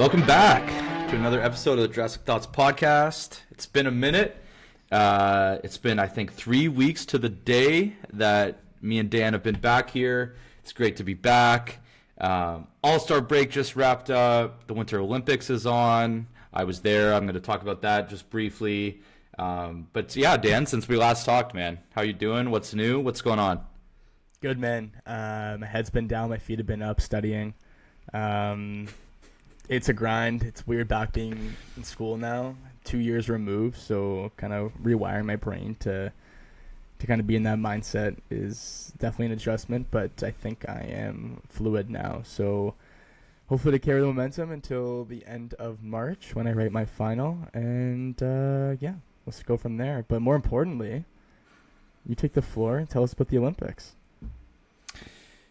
Welcome back to another episode of the Jurassic Thoughts podcast. It's been a minute. It's been, I think, 3 weeks to the day that me and Dan have been back here. It's great to be back. All-Star break just wrapped up. The Winter Olympics is on. I was there. I'm going to talk about that just briefly. But yeah, Dan, since we last talked, man, how you doing? What's new? What's going on? Good, man. My head's been down. My feet have been up studying. It's a grind. It's weird back being in school now, 2 years removed. So kind of rewiring my brain to kind of be in that mindset is definitely an adjustment. But I think I am fluid now. So hopefully to carry the momentum until the end of March when I write my final. And yeah, let's go from there. But more importantly, you take the floor and tell us about the Olympics.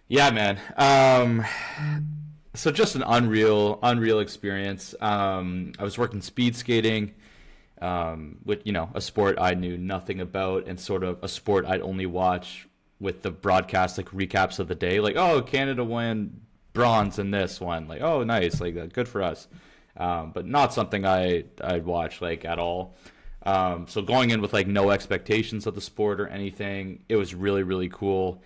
Yeah, man. So just an unreal experience. I was working speed skating, with, a sport I knew nothing about and sort of a sport I'd only watch with the broadcast, like recaps of the day. Like, oh, Canada won bronze in this one. Like, oh, nice. Like, good for us. But not something I'd watch, like, at all. So going in with, like, no expectations of the sport or anything, it was really, really cool.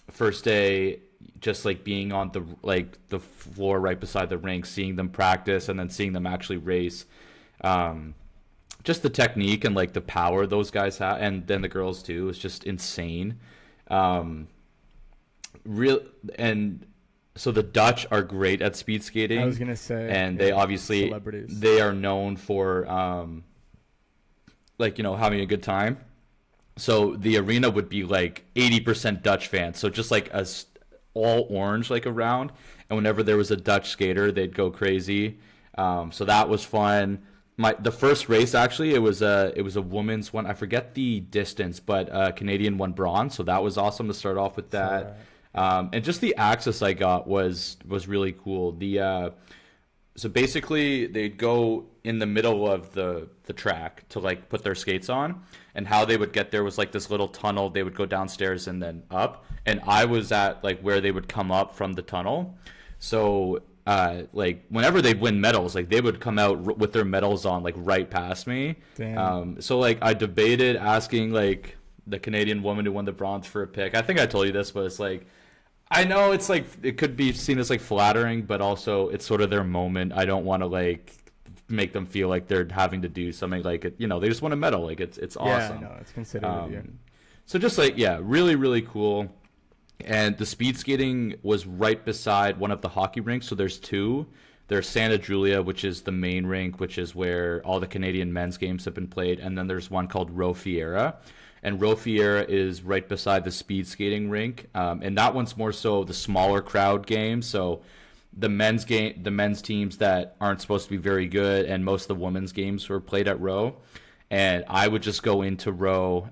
First day, just like being on the floor right beside the rink, seeing them practice and then seeing them actually race. Just the technique and like the power those guys have, and then the girls too, is just insane. And so the Dutch are great at speed skating. I was gonna say, and they obviously they are known for having a good time. So the arena would be like 80% Dutch fans. So just like all orange like around, and whenever there was a Dutch skater, they'd go crazy. So that was fun. The first race, actually, it was a woman's one. I forget the distance, but Canadian won bronze, so that was awesome to start off with that. And just the access I got was really cool. So basically they'd go in the middle of the track to like put their skates on, and how they would get there was like this little tunnel. They would go downstairs and then up, and I was at like where they would come up from the tunnel. So like whenever they'd win medals, like they would come out with their medals on like right past me. Damn. So like I debated asking like the Canadian woman who won the bronze for a pic. I think I told you this, but it's like, I know it's like it could be seen as like flattering, but also it's sort of their moment. I don't want to like make them feel like they're having to do something like it. They just want a medal. Like it's awesome. Yeah, no, it's considered. Yeah. So just like, yeah, really, really cool. And the speed skating was right beside one of the hockey rinks. So there's two. There's Santa Julia, which is the main rink, which is where all the Canadian men's games have been played. And then there's one called Roe Fiera. And Roe Fiera is right beside the speed skating rink. And that one's more so the smaller crowd game. So the men's teams that aren't supposed to be very good, and most of the women's games were played at Roe. And I would just go into Roe,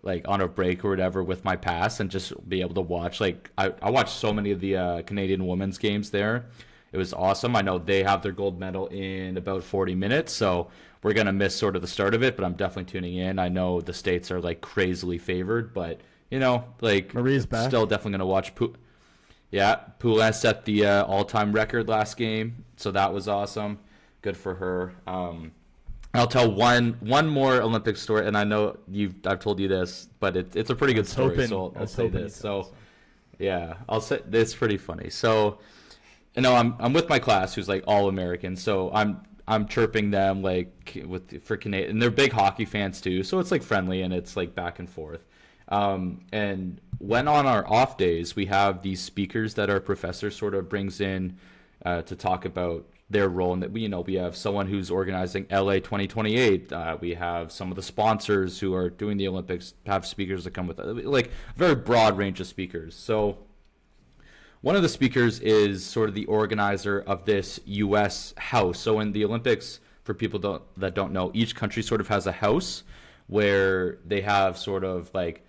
like on a break or whatever with my pass, and just be able to watch. Like I watched so many of the Canadian women's games there. It was awesome. I know they have their gold medal in about 40 minutes, so we're going to miss sort of the start of it, but I'm definitely tuning in. I know the States are like crazily favored, but like Marie's back. Still definitely going to watch. Poulin set the all-time record last game, so that was awesome. Good for her. I'll tell one more Olympic story, and I know I've told you this, but it's a pretty good story, so I'll say this. So, yeah, I'll say it's pretty funny. So, I'm with my class who's like all American, so I'm chirping them like for Canadian, and they're big hockey fans too, so it's like friendly and it's like back and forth. And when on our off days, we have these speakers that our professor sort of brings in to talk about their role, and that we have someone who's organizing LA 2028. We have some of the sponsors who are doing the Olympics have speakers that come with it, like a very broad range of speakers. So one of the speakers is sort of the organizer of this U.S. house. So in the Olympics, for people that don't know, each country sort of has a house where they have sort of like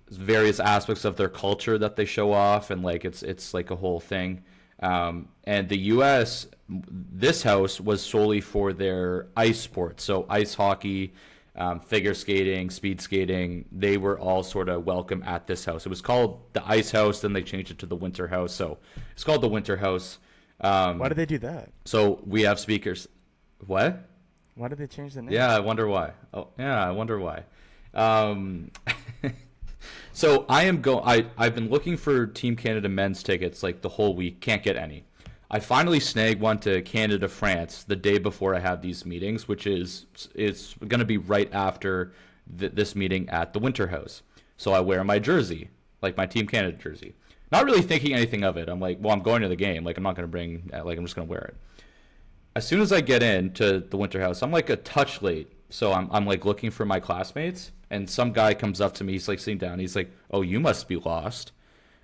various aspects of their culture that they show off, and like it's like a whole thing. And the U.S., this house was solely for their ice sports, so ice hockey, figure skating, speed skating. They were all sort of welcome at this house. It was called the Ice House, then they changed it to the Winter House. So it's called the Winter House. Why did they do that? So we have speakers. What? Why did they change the name? Yeah, I wonder why. Oh, yeah, I wonder why. Um, so I've been looking for Team Canada men's tickets like the whole week. Can't get any. I finally snagged one to Canada France the day before I have these meetings, which is going to be right after this meeting at the Winter House. So I wear my jersey, like my Team Canada jersey. Not really thinking anything of it. I'm like, well, I'm going to the game. Like, I'm not going to bring, like, I'm just going to wear it. As soon as I get into the Winter House, I'm like a touch late. So I'm like looking for my classmates, and some guy comes up to me. He's like sitting down. He's like, "Oh, you must be lost."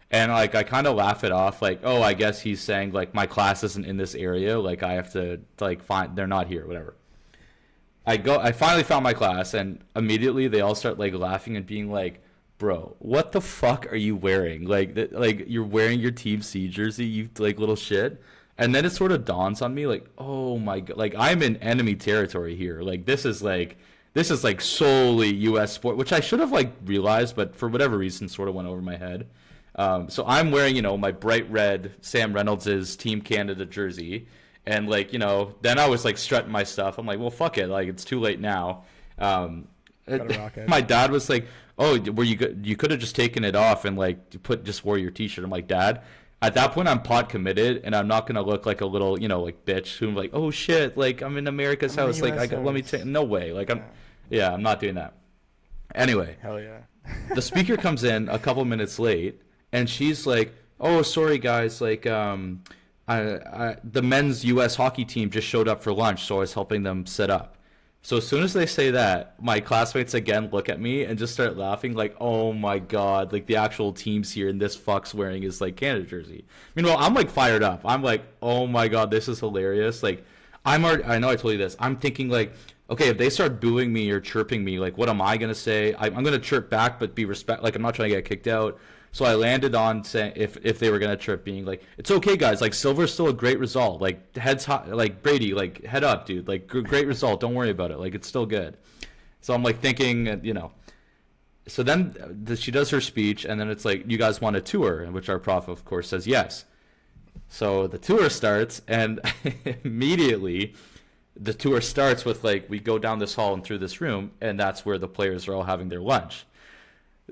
And like I kind of laugh it off, like, "Oh, I guess he's saying like my class isn't in this area. Like I have to like find they're not here, whatever." I finally found my class, and immediately they all start like laughing and being like, "Bro, what the fuck are you wearing? Like you're wearing your Team C jersey, you like little shit." And then it sort of dawns on me, like, oh my god, like I'm in enemy territory here. Like this is like solely U.S. sport, which I should have like realized, but for whatever reason, sort of went over my head. So I'm wearing, my bright red Sam Reynolds' Team Canada jersey, and like, then I was like strutting my stuff. I'm like, well, fuck it, like it's too late now. My dad was like, oh, you could have just taken it off and like just wore your T-shirt. I'm like, Dad. At that point, I'm pot committed, and I'm not gonna look like a little, like bitch who's like, oh shit, like I'm in America's house, like let me take, no way, like I'm not doing that. Anyway, hell yeah. The speaker comes in a couple minutes late, and she's like, oh, sorry guys, like the men's U.S. hockey team just showed up for lunch, so I was helping them set up. So as soon as they say that, my classmates again look at me and just start laughing like, oh my god, like the actual team's here and this fuck's wearing his like Canada jersey. Meanwhile, I'm like fired up. I'm like, oh my god, this is hilarious. Like I know I told you this. I'm thinking like, okay, if they start booing me or chirping me, like what am I going to say? I'm going to chirp back but be respect, like I'm not trying to get kicked out. So I landed on saying if they were gonna chirp, being like, it's okay guys, like silver's still a great result, like heads high, like Brady, like head up dude, like great result, don't worry about it, like it's still good. So I'm like thinking, so then she does her speech, and then it's like, you guys want a tour, in which our prof of course says yes. So the tour starts, and immediately the tour starts with like, we go down this hall and through this room, and that's where the players are all having their lunch.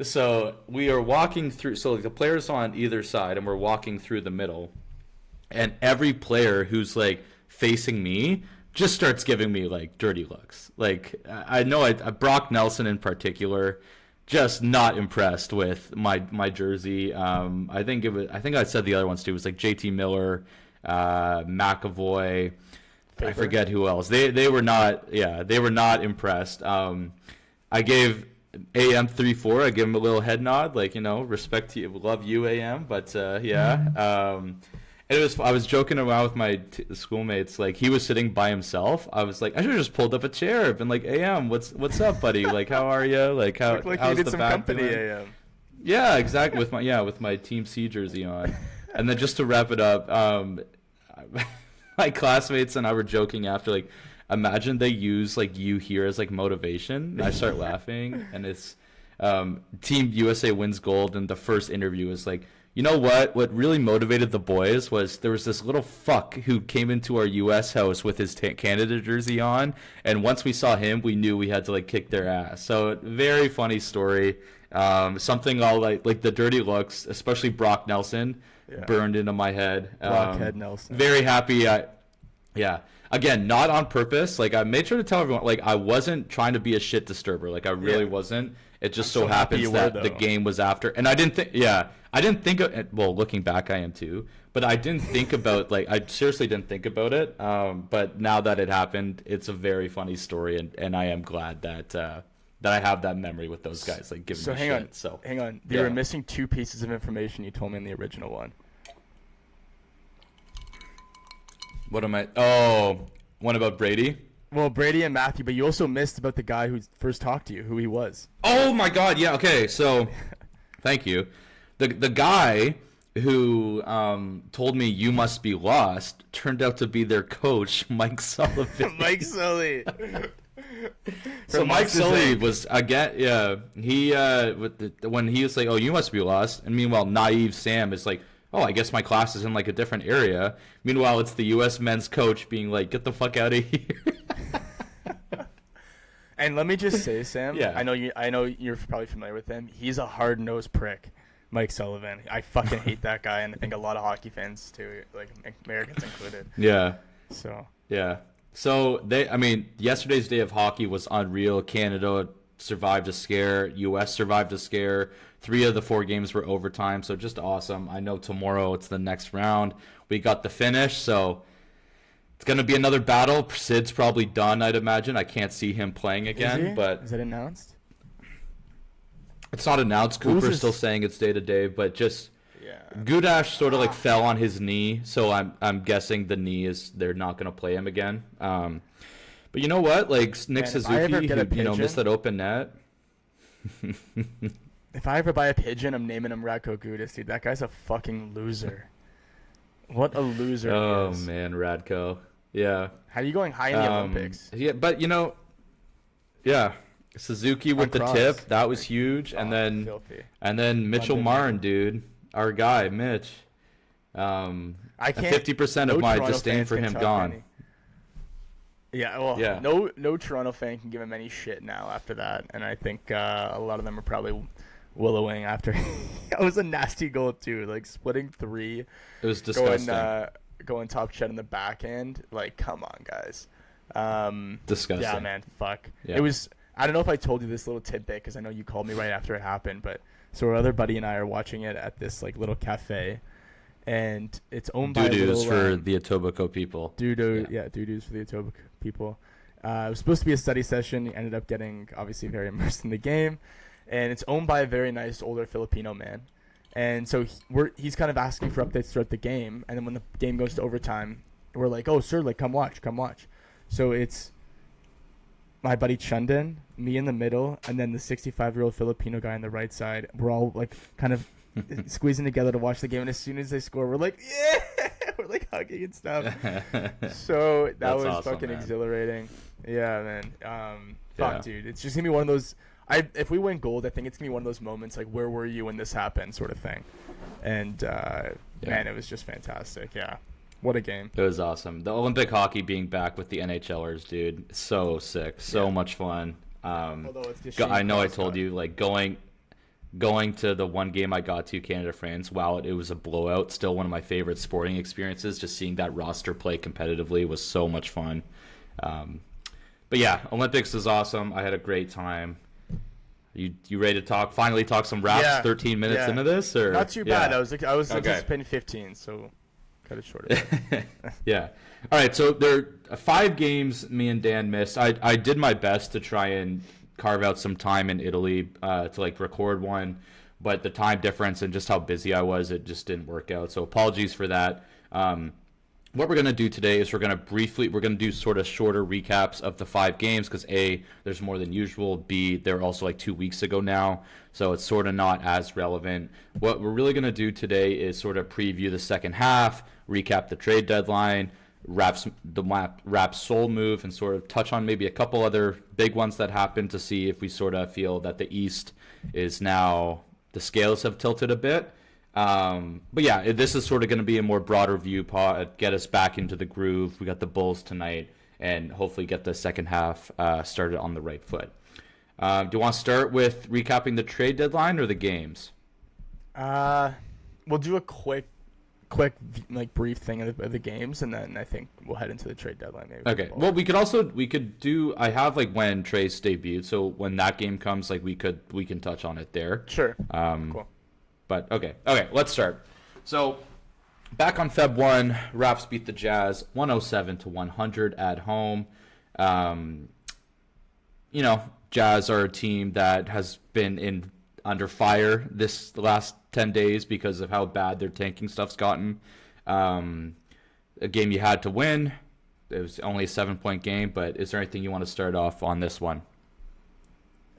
So we are walking through, so like the players on either side, and we're walking through the middle, and every player who's like facing me just starts giving me like dirty looks. Like I know Brock Nelson in particular, just not impressed with my jersey. I think I said the other ones too. It was like JT Miller, McAvoy, I forget who else. They were not impressed. I gave AM 3-4. I give him a little head nod, like respect to you, love you, AM. But I was joking around with my schoolmates. Like he was sitting by himself. I was like, I should have just pulled up a chair and like, AM, what's up, buddy? Like, how are you? Like, how's you did the some back company, doing? AM. Yeah, exactly. With my Team C jersey on, and then just to wrap it up, my classmates and I were joking after, like, imagine they use like you here as like motivation. And I start laughing, and it's Team USA wins gold, and the first interview is like, you know what really motivated the boys was there was this little fuck who came into our US house with his Canada jersey on, and once we saw him, we knew we had to like kick their ass. So very funny story. Something all like the dirty looks, especially Brock Nelson, burned into my head. Brockhead Nelson. Very happy. Again, not on purpose. Like I made sure to tell everyone, like I wasn't trying to be a shit disturber. Like I really wasn't. It just so happens that the game was after, and I didn't think of, well, looking back, I am too, but I didn't think about, like, I seriously didn't think about it. But now that it happened, it's a very funny story, and I am glad that I have that memory with those guys, like giving me shit. So hang on. You were missing two pieces of information you told me in the original one. What am I? Oh, one about Brady? Well, Brady and Matthew, but you also missed about the guy who first talked to you, who he was. Oh my God! Yeah. Okay. So, thank you. The guy who told me you must be lost turned out to be their coach, Mike Sullivan. Mike Sully. So Mike Sully was again. Yeah. He when he was like, "Oh, you must be lost," and meanwhile, naive Sam is like, oh, I guess my class is in like a different area. Meanwhile, it's the U.S. men's coach being like, get the fuck out of here. And let me just say, Sam, Yeah. I know you're probably familiar with him. He's a hard-nosed prick, Mike Sullivan. I fucking hate that guy, and I think a lot of hockey fans too, like Americans included. Yeah. So Yeah. So yesterday's day of hockey was unreal. Canada survived a scare. U.S. survived a scare. 3 of the 4 games were overtime, so just awesome. I know tomorrow it's the next round. We got the finish, so it's going to be another battle. Sid's probably done, I'd imagine. I can't see him playing again. But is it announced? It's not announced. Cooper's still saying it's day-to-day, but just Gudash sort of like fell on his knee, so I'm guessing the knee is they're not going to play him again. But you know what? Like Nick Suzuki, who missed that open net. If I ever buy a pigeon, I'm naming him Radko Gudas, dude. That guy's a fucking loser. What a loser! Oh man, Radko. Yeah. How are you going high in the Olympics? Yeah, but Suzuki with the tip, that was huge, and then Mitchell Martin, dude, our guy, Mitch. I can't. 50% of my disdain for him gone. No Toronto fan can give him any shit now after that, and I think a lot of them are probably willowing after. That was a nasty goal too, like splitting 3. It was disgusting. Going top shed in the backhand. Like, come on, guys. Disgusting. Yeah, man. Fuck. Yeah. It was. I don't know if I told you this little tidbit because I know you called me right after it happened, but so our other buddy and I are watching it at this like little cafe, and it's owned by Doo-doos for the Etobicoke people. Doo-doos for the Etobicoke people. It was supposed to be a study session. Ended up getting obviously very immersed in the game, and it's owned by a very nice older Filipino man. And so he's kind of asking for updates throughout the game, and then when the game goes to overtime, we're like, "Oh, sir, like come watch." So it's my buddy Chundan, me in the middle, and then the 65-year-old Filipino guy on the right side. We're all like kind of squeezing together to watch the game, and as soon as they score, we're like, "Yeah!" We're like hugging and stuff. So that was awesome, fucking exhilarating. Yeah, man. Fuck, dude. It's just gonna be one of those. If we win gold, I think it's gonna be one of those moments like, where were you when this happened, sort of thing. And man, it was just fantastic. Yeah, what a game. It was awesome. The Olympic hockey being back with the NHLers, dude, so sick, so much fun. Although it's I know I told you, like going to the one game I got to, Canada France. Wow, it was a blowout. Still one of my favorite sporting experiences. Just seeing that roster play competitively was so much fun. But yeah, Olympics is awesome. I had a great time. You ready to finally talk some Raps? Yeah. 13 minutes into this, or not too bad. I was anticipating 15, so cut it short. Yeah. All right. So there are 5 games me and Dan missed. I did my best to try and carve out some time in Italy to like record one, but the time difference and just how busy I was, it just didn't work out. So apologies for that. What we're going to do today is we're going to do sort of shorter recaps of the 5 games because A, there's more than usual. B, they're also like 2 weeks ago now, so it's sort of not as relevant. What we're really going to do today is sort of preview the second half, recap the trade deadline, Raps soul move, and sort of touch on maybe a couple other big ones that happened to see if we sort of feel that the East is now, the scales have tilted a bit. But yeah, this is sort of going to be a more broader view pod, get us back into the groove. We got the Bulls tonight, and hopefully get the second half started on the right foot. Do you want to start with recapping the trade deadline or the games? We'll do a quick like brief thing of the games, and then I think we'll head into the trade deadline. Maybe. Okay. Well, we could do. I have like when Trace debuted, so when that game comes, like we can touch on it there. Sure. Cool. But okay, let's start. So, back on Feb 1, Raps beat the Jazz 107-100 at home. Jazz are a team that has been under fire the last 10 days because of how bad their tanking stuff's gotten. A game you had to win. It was only a 7-point game, but is there anything you want to start off on this one?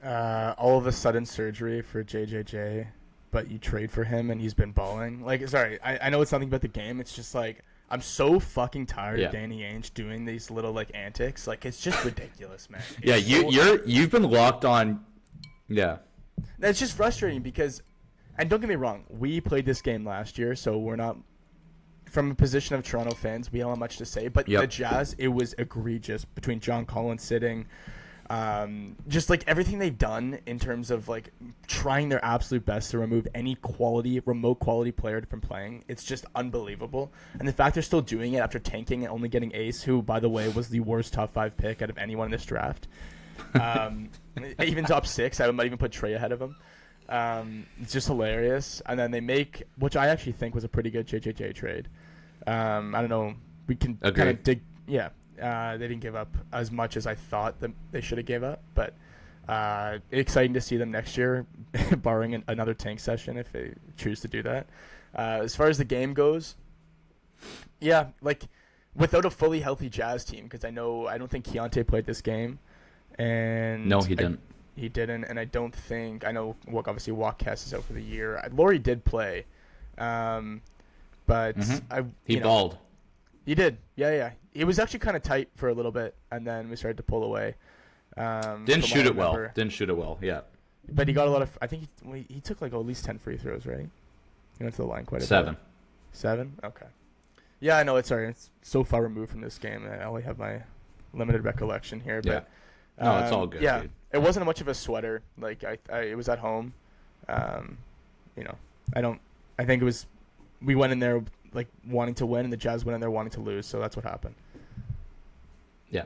All of a sudden surgery for JJJ. But you trade for him and he's been balling. Like, sorry, I know it's nothing about the game. It's just like I'm so fucking tired of Danny Ainge doing these little like antics. Like, it's just ridiculous, man. You've been locked on. Yeah, it's just frustrating because And don't get me wrong, we played this game last year, so we're not from a position of Toronto fans. We don't have much to say, but the Jazz, it was egregious between John Collins sitting. Just like everything they've done in terms of like trying their absolute best to remove any remote quality player from playing. It's just unbelievable. And the fact they're still doing it after tanking and only getting Ace, who, by the way, was the worst top 5 pick out of anyone in this draft. Even top 6, I might even put Trey ahead of him. It's just hilarious. And then they make, which I actually think was a pretty good JJJ trade. I don't know. We can kind of dig. Yeah. They didn't give up as much as I thought that they should have gave up, but exciting to see them next year, barring another tank session if they choose to do that. As far as the game goes, yeah, like without a fully healthy Jazz team, because I don't think Keontae played this game, and no, he didn't. He didn't, and I know obviously Watkes is out for the year. Laurie did play, but he balled. He did, yeah. It was actually kind of tight for a little bit, and then we started to pull away. Didn't shoot it well, yeah. But he got a lot of. I think he took like at least 10 free throws, right? He went to the line quite a bit. 7. 7? Okay. Yeah, I know. It's so far removed from this game. I only have my limited recollection here, but no, it's all good. Yeah, dude. It wasn't much of a sweater. Like it was at home. I think it was. We went in there like wanting to win, and the Jazz went in there wanting to lose. So that's what happened. Yeah.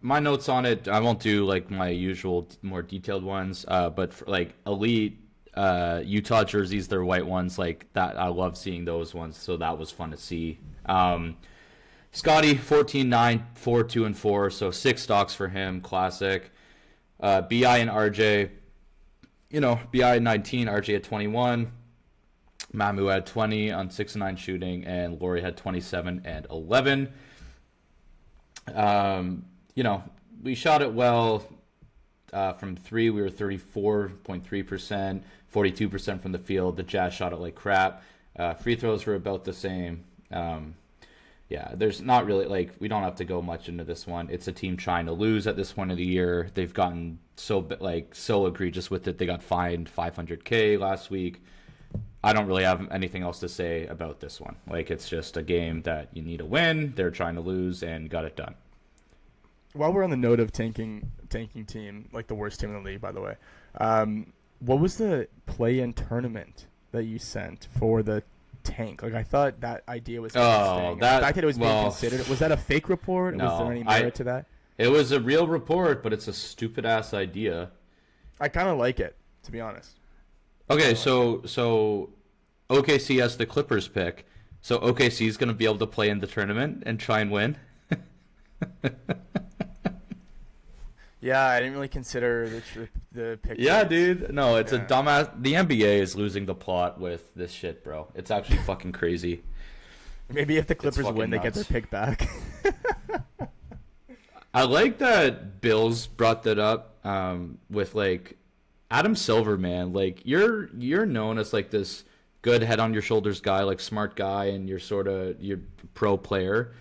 My notes on it, I won't do like my usual more detailed ones, but for, like elite Utah jerseys, they're white ones like that. I love seeing those ones, so that was fun to see. Scotty 14-9, 4-2 and 4, so 6 stocks for him, classic. BI and RJ, BI at 19, RJ at 21. Mamu had 20 on 6 and 9 shooting, and Laurie had 27 and 11. We shot it well from 3. We were 34.3%, 42% from the field. The Jazz shot it like crap. Free throws were about the same. There's not really we don't have to go much into this one. It's a team trying to lose at this point of the year. They've gotten so egregious with it. They got fined $500K last week. I don't really have anything else to say about this one. It's just a game that you need to win. They're trying to lose and got it done. While we're on the note of tanking team, like the worst team in the league, by the way, what was the play-in tournament that you sent for the tank? I thought that idea was interesting. The fact that it was being considered, was that a fake report? No, was there any merit to that? It was a real report, but it's a stupid-ass idea. I kind of like it, to be honest. Okay, so OKC has the Clippers pick. So OKC is going to be able to play in the tournament and try and win? Yeah, I didn't really consider the pick. Yeah, dude. No, it's a dumbass. The NBA is losing the plot with this shit, bro. It's actually fucking crazy. Maybe if the Clippers win, they get their pick back. I like that Bills brought that up with Adam Silver, man. You're known as this good head on your shoulders guy, smart guy, and you're your pro player.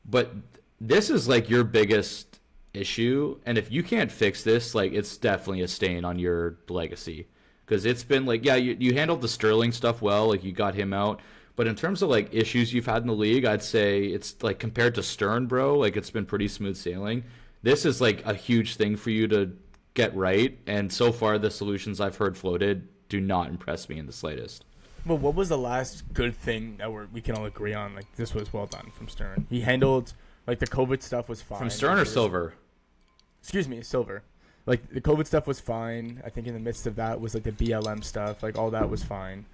But this is your biggest issue, and if you can't fix this, it's definitely a stain on your legacy, because it's been you handled the Sterling stuff well, you got him out, but in terms of issues you've had in the league, I'd say it's compared to Stern, bro, it's been pretty smooth sailing. This is a huge thing for you to get right, and so far the solutions I've heard floated do not impress me in the slightest. Well, what was the last good thing that we can all agree on? This was well done from Stern. He handled the COVID stuff was fine. From Stern or Silver? Excuse me, Silver. The COVID stuff was fine. I think in the midst of that was the BLM stuff. All that was fine.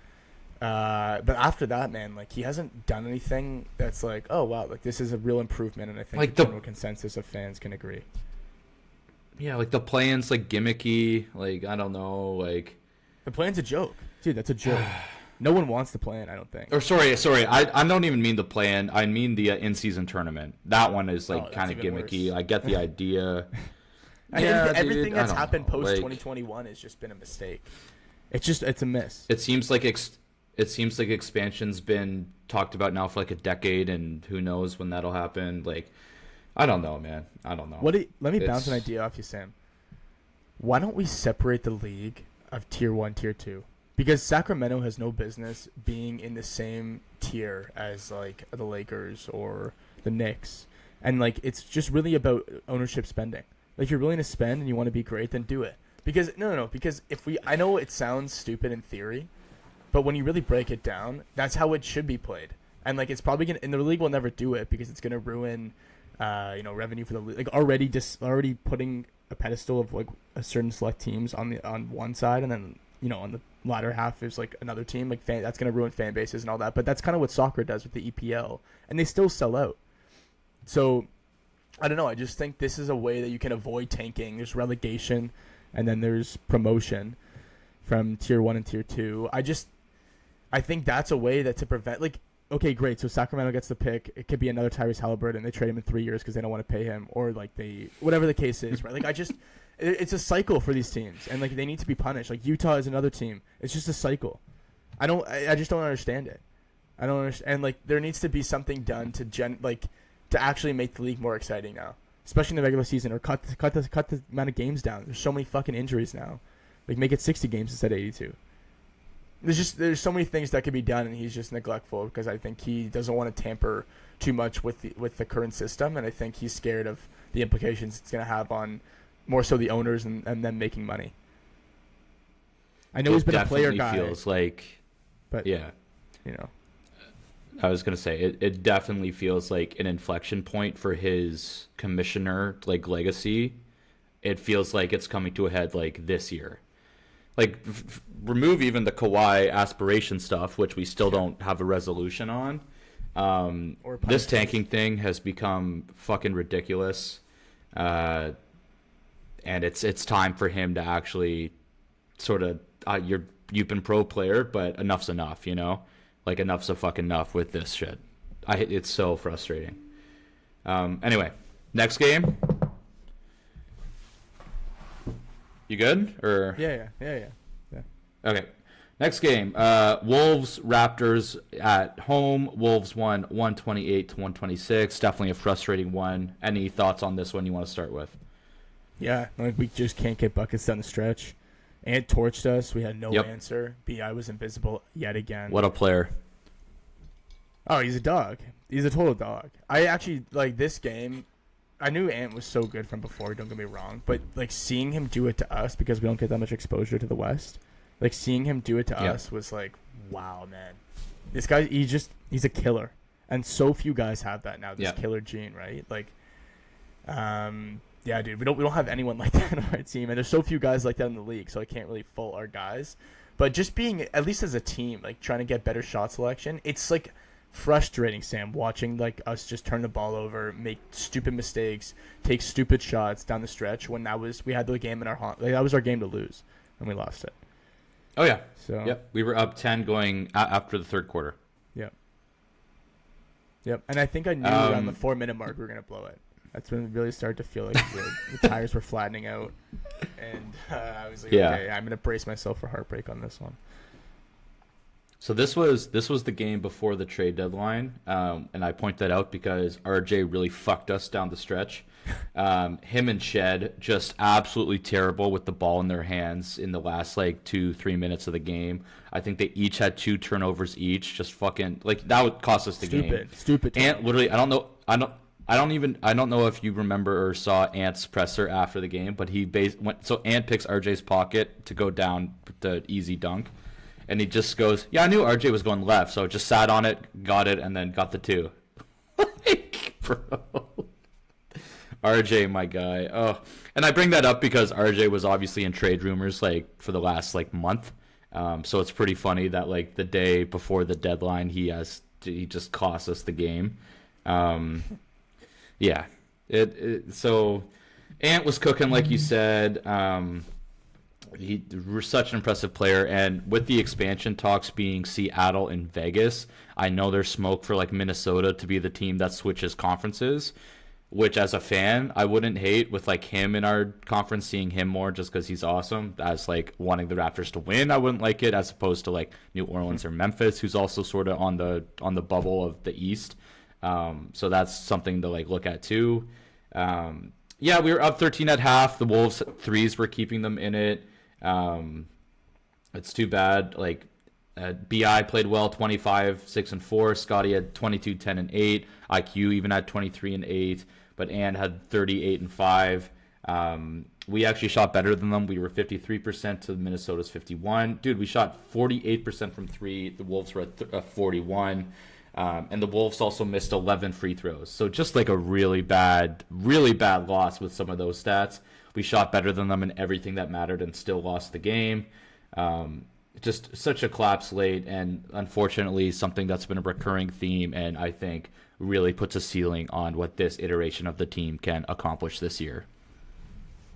But after that, man, he hasn't done anything that's oh wow, this is a real improvement, and I think the general consensus of fans can agree. Yeah, the play-in's gimmicky. I don't know, the play-in's a joke, dude. That's a joke. No one wants to play in, I don't think. Or sorry, I don't even mean the play-in. I mean the in-season tournament. That one is kind of gimmicky. Worse. I get the idea. Everything that's happened post 2021 has just been a mistake. It's a miss. It seems like expansion's been talked about now for a decade, and who knows when that'll happen. I don't know, man. I don't know. Let me bounce an idea off you, Sam. Why don't we separate the league of tier 1, tier 2? because Sacramento has no business being in the same tier as like the Lakers or the Knicks, and like it's just really about ownership spending. Like, you're willing to spend and you want to be great, then do it. Because no, because I know it sounds stupid in theory, but when you really break it down, that's how it should be played. And like, it's probably gonna, and the league will never do it because it's gonna ruin, revenue for the league. Like, already putting a pedestal of like a certain select teams on one side, and then on the latter half is like another team. Like, that's gonna ruin fan bases and all that. But that's kind of what soccer does with the EPL, and they still sell out. So I don't know. I just think this is a way that you can avoid tanking. There's relegation, and then there's promotion from tier 1 and tier 2. I think that's a way that to prevent, like, okay, great. So Sacramento gets the pick. It could be another Tyrese Halliburton. They trade him in 3 years because they don't want to pay him, or like whatever the case is, right? Like, it's a cycle for these teams, and like they need to be punished. Like, Utah is another team. It's just a cycle. I just don't understand it. I don't understand. And like, there needs to be something done to actually make the league more exciting now, especially in the regular season, or cut the amount of games down. There's so many fucking injuries now. Like, make it 60 games instead of 82. There's so many things that could be done, and he's just neglectful because I think he doesn't want to tamper too much with the current system, and I think he's scared of the implications it's going to have on more so the owners and them making money. I know he's been a player guy. Feels like, but yeah, I was gonna say it definitely feels like an inflection point for his commissioner like legacy. It feels like it's coming to a head like this year. Like, remove even the Kawhi aspiration stuff, which we still don't have a resolution on. This tanking thing has become fucking ridiculous, and it's time for him to actually sort of you've been pro player, but enough's enough, Like, enough's a fucking enough with this shit. It's so frustrating. Anyway, next game. You good? Or Yeah. okay. Next game. Wolves Raptors at home. Wolves won 128 to 126. Definitely a frustrating one. Any thoughts on this one you want to start with? Yeah, like, we just can't get buckets down the stretch. Ant torched us. We had no answer. BI was invisible yet again. What a player. Oh, he's a dog. He's a total dog. I actually, like, this game, I knew Ant was so good from before, don't get me wrong. But, like, seeing him do it to us, because we don't get that much exposure to the West, like, seeing him do it to us was like, wow, man. This guy, he's a killer. And so few guys have that now, this killer gene, right? Like, yeah, dude, we don't have anyone like that on our team, and there's so few guys like that in the league, so I can't really fault our guys. But just being, at least as a team, like, trying to get better shot selection, it's like frustrating, Sam, watching like us just turn the ball over, make stupid mistakes, take stupid shots down the stretch when we had the game in our like, that was our game to lose, and we lost it. Oh yeah, so we were up 10 going after the third quarter. Yep, and I think I knew around the 4-minute mark we were gonna blow it. That's when it really started to feel like the tires were flattening out, and I was like, okay, I'm gonna brace myself for heartbreak on this one. So this was the game before the trade deadline, and I point that out because RJ really fucked us down the stretch. Him and Shed just absolutely terrible with the ball in their hands in the last like 2-3 minutes of the game. I think they each had 2 turnovers each. Just fucking like that would cost us the game. Stupid. Ant literally, I don't know if you remember or saw Ant's presser after the game, but he went. So Ant picks RJ's pocket to go down the easy dunk. And he just goes, yeah, I knew RJ was going left, so just sat on it, got it, and then got the 2. Like, bro. RJ, my guy. Oh, and I bring that up because RJ was obviously in trade rumors like for the last like month. So it's pretty funny that like the day before the deadline, he just cost us the game. Yeah. So Ant was cooking, like you said. He was such an impressive player, and with the expansion talks being Seattle and Vegas, I know there's smoke for like Minnesota to be the team that switches conferences, which as a fan I wouldn't hate with like him in our conference, seeing him more just because he's awesome. As like wanting the Raptors to win, I wouldn't like it, as opposed to like New Orleans or Memphis, who's also sort of on the bubble of the East. So that's something to like look at too. Yeah, we were up 13 at half. The Wolves threes were keeping them in it. It's too bad. Like, Bi played well, 25, 6 and 4. Scotty had 22, 10 and 8. IQ even had 23 and 8, but Ann had 38 and 5. We actually shot better than them. We were 53% to Minnesota's 51. Dude, we shot 48% from 3. The Wolves were at 41. And the Wolves also missed 11 free throws. So just like a really bad loss with some of those stats. We shot better than them in everything that mattered and still lost the game. Just such a collapse late, and unfortunately something that's been a recurring theme, and I think really puts a ceiling on what this iteration of the team can accomplish this year.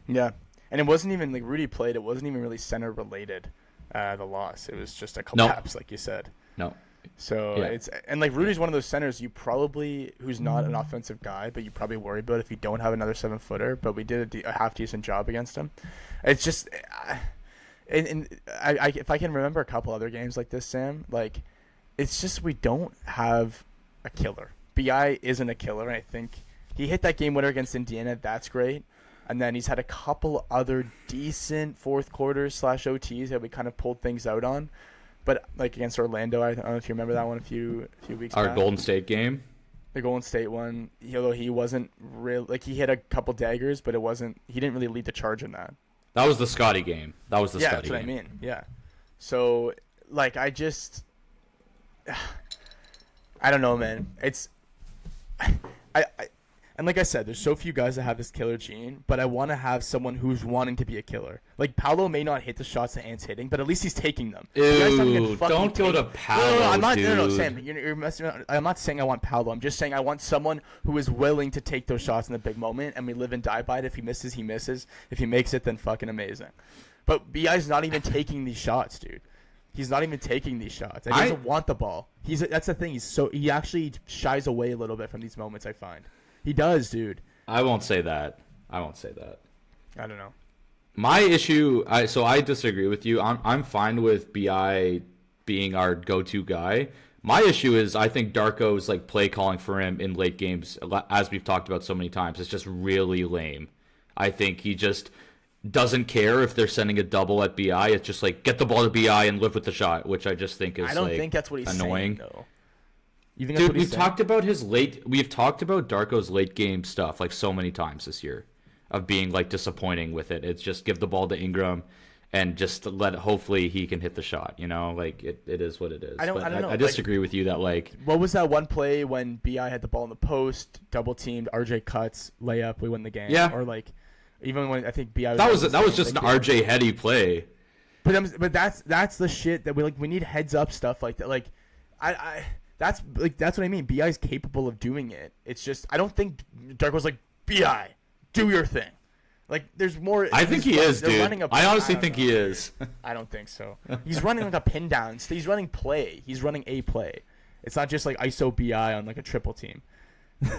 Yeah, and it wasn't even like Rudy played. It wasn't even really center related. The loss. It was just a collapse, like you said. No. So it's and like Rudy's one of those centers who's not an offensive guy, but you probably worry about if you don't have another 7-footer. But we did a half decent job against him. It's just. If I can remember a couple other games like this, Sam, like it's just we don't have a killer. Bi isn't a killer, and I think he hit that game winner against Indiana. That's great, and then he's had a couple other decent fourth quarters / OTs that we kind of pulled things out on. But like against Orlando, I don't know if you remember that one a few weeks back. Our Golden State game. The Golden State one, although he wasn't real, like he hit a couple daggers, but he didn't really lead the charge in that. That was the Scotty game. Scotty game. That's what I mean. Yeah. So, like, I don't know, man. It's, and like I said, there's so few guys that have this killer gene, but I want to have someone who's wanting to be a killer. Like, Paolo may not hit the shots that Ant's hitting, but at least he's taking them. Ew, don't go to Paolo, I'm not, dude. No, Sam, you're messing around. I'm not saying I want Paolo. I'm just saying I want someone who is willing to take those shots in the big moment, and we live and die by it. If he misses, he misses. If he makes it, then fucking amazing. But Bi's not even taking these shots, dude. He's not even taking these shots. He doesn't want the ball. That's the thing. He actually shies away a little bit from these moments, I find. He does, dude. I won't say that. I don't know. My issue, I disagree with you. I'm fine with Bi being our go-to guy. My issue is I think Darko's like play calling for him in late games, as we've talked about so many times, it's just really lame. I think he just doesn't care if they're sending a double at Bi. It's just like get the ball to Bi and live with the shot, which I just think is I don't think that's what he's annoying. Saying, though. You think Dude, we've talked about Darko's late game stuff like so many times this year, of being like disappointing with it. It's just give the ball to Ingram, and just hopefully he can hit the shot. You know, like it is what it is. I don't know. I disagree with you that like. What was that one play when Bi had the ball in the post, double teamed, RJ cuts, layup, we win the game. Yeah. Or like, even when I think Bi that was just an RJ heady play. But that's the shit that we need heads up stuff like that. Like, That's what I mean. Bi's capable of doing it. It's just I don't think Darko's like Bi, do your thing. Like there's more. I think he is, dude. I honestly think he is. I don't think so. He's running like a pin down. He's running play. He's running a play. It's not just like ISO Bi on like a triple team.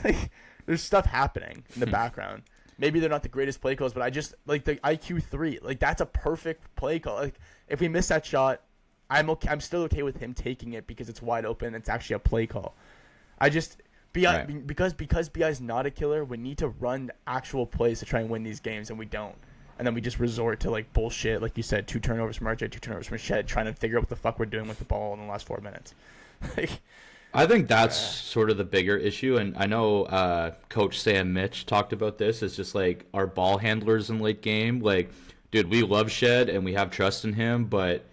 Like there's stuff happening in the background. Maybe they're not the greatest play calls, but I just like the IQ3. Like that's a perfect play call. Like if we miss that shot, I'm still okay with him taking it because it's wide open. It's actually a play call. I just because Bi is not a killer, we need to run actual plays to try and win these games, and we don't. And then we just resort to like bullshit, like you said, 2 turnovers from RJ, 2 turnovers from Shed, trying to figure out what the fuck we're doing with the ball in the last 4 minutes. I think that's sort of the bigger issue, and I know Coach Sam Mitch talked about this. It's just like our ball handlers in late game. Like, dude, we love Shed and we have trust in him, but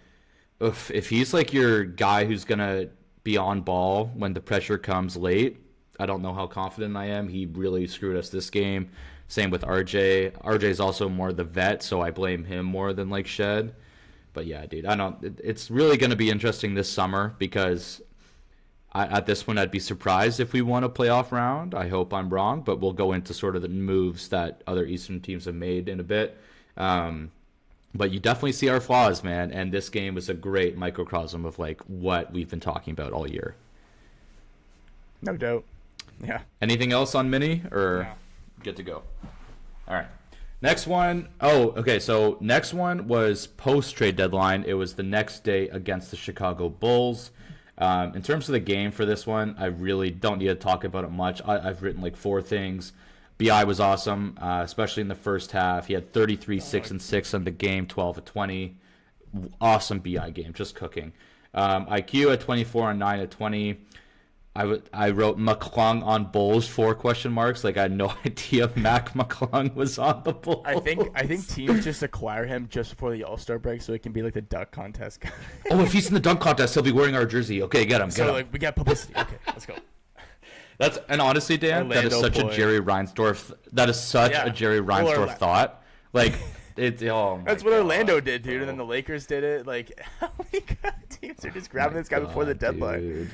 if he's like your guy who's gonna be on ball when the pressure comes late, I don't know how confident I am. He really screwed us this game. Same with RJ. RJ's also more the vet, so I blame him more than like Shed. But yeah, dude, it's really gonna be interesting this summer because at this point I'd be surprised if we won a playoff round. I hope I'm wrong, but we'll go into sort of the moves that other Eastern teams have made in a bit. But you definitely see our flaws, man, and this game was a great microcosm of like what we've been talking about all year. No doubt. Yeah. Anything else on Mini or good to go? All right. Next one. Oh, okay. So next one was post trade deadline. It was the next day against the Chicago Bulls. In terms of the game for this one, I really don't need to talk about it much. I've written like 4 things. Bi was awesome, especially in the first half. He had 33, 6 and 6 on the game, 12 of 20. awesome BI game, just cooking. IQ at 24 and 9 at 20. I wrote McClung on Bulls 4 question marks. Like I had no idea Mac McClung was on the Bulls. I think teams just acquire him just before the All-Star break so it can be like the dunk contest guy. Oh, if he's in the dunk contest, he'll be wearing our jersey. Okay, get him. So like we got publicity. Okay, let's go. And honestly, Dan, Orlando that is such boy. a Jerry Reinsdorf. That is such a Jerry Reinsdorf thought. Like it's That's what Orlando did, dude, and then the Lakers did it. Like how many teams are just grabbing this guy before the deadline? Dude.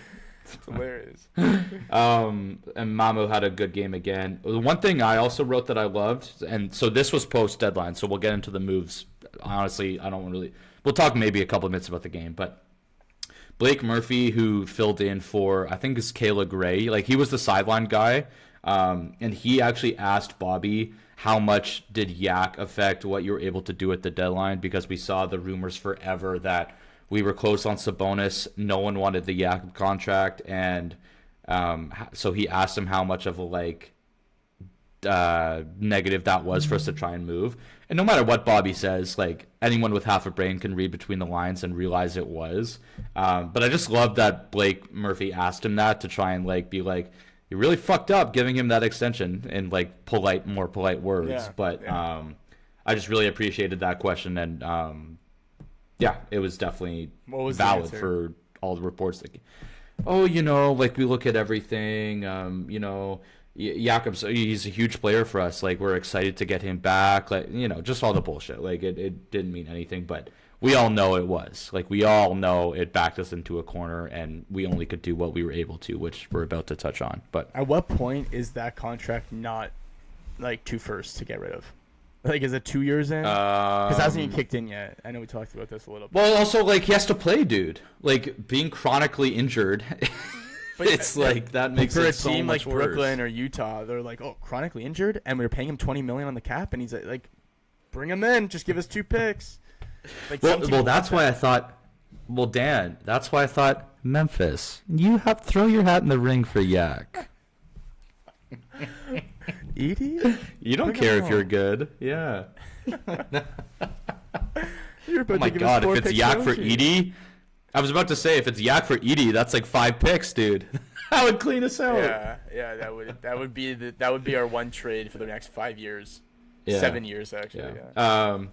It's hilarious. And Mamu had a good game again. The one thing I also wrote that I loved, and so this was post deadline, so we'll get into the moves. Honestly, I don't really. We'll talk maybe a couple of minutes about the game, but Blake Murphy, who filled in for I think it's Kayla Gray, like he was the sideline guy, and he actually asked Bobby how much did Yak affect what you were able to do at the deadline, because we saw the rumors forever that we were close on Sabonis. No one wanted the Yak contract, and so he asked him how much of a negative that was for us to try and move. And no matter what Bobby says, like anyone with half a brain can read between the lines and realize it was. But I just love that Blake Murphy asked him that to try and like be like, you really fucked up giving him that extension in like more polite words. Yeah, but yeah. I just really appreciated that question, and yeah, it was definitely What was the valid answer? for all the reports that. Oh, like we look at everything. Jakob's he's a huge player for us. Like we're excited to get him back. Like just all the bullshit. Like it didn't mean anything, but we all know it was. Like we all know it backed us into a corner, and we only could do what we were able to, which we're about to touch on. But At what point is that contract not like 2 firsts to get rid of? Like, is it 2 years in? Because it hasn't even kicked in yet. I know we talked about this a little bit. Well, also like he has to play, dude. Like being chronically injured. But it's like that makes for it a so team much like worse. Brooklyn or Utah, they're like, oh, chronically injured, and we were paying him $20 million on the cap, and he's like, bring him in, just give us 2 picks. Like, some teams Well, want that's that. why I thought. Well, Dan, that's why I thought Memphis. You have throw your hat in the ring for Yak. Edie? You don't Bring care him if you're on. good. Yeah. You're about Oh my to give us God! 4 If it's picks Yak for Roshi. Edie, I was about to say if it's Yak for Edie, that's like 5 picks, dude. That would clean us out. Yeah, that would be our one trade for the next 5 years. Yeah. 7 years actually. Yeah.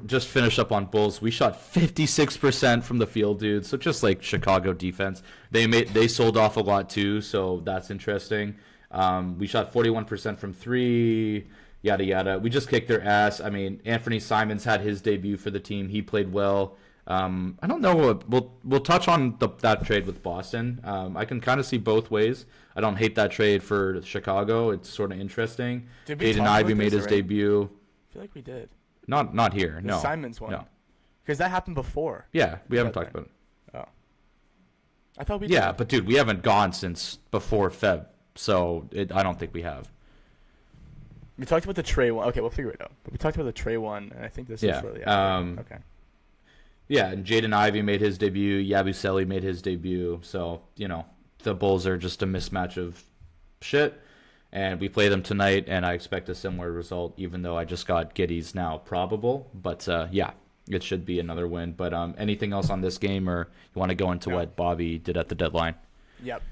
Just finish up on Bulls, we shot 56% from the field, dude. So just like Chicago defense, they sold off a lot too, so that's interesting. We shot 41% from 3, yada yada. We just kicked their ass. I mean, Anthony Simons had his debut for the team. He played well. I don't know. We'll touch on that trade with Boston. I can kind of see both ways. I don't hate that trade for Chicago. It's sort of interesting. Did we Jaden talk Ivey about made this his already? debut. I feel like we did. Not here. The No. Simons one. No. Because that happened before. Yeah, we haven't That talked about it. Oh. I thought we Yeah, did. but dude, we haven't gone since before Feb, so I don't think we have. We talked about the Trey one. Okay, we'll figure it out. But we talked about the Trey one, and I think this Yeah, is really after. Okay. Yeah, and Jaden Ivey made his debut. Yabusele made his debut. So the Bulls are just a mismatch of shit, and we play them tonight, and I expect a similar result. Even though I just got Giddy's now probable, but yeah, it should be another win. But anything else on this game, or you want to go into what Bobby did at the deadline? Yep.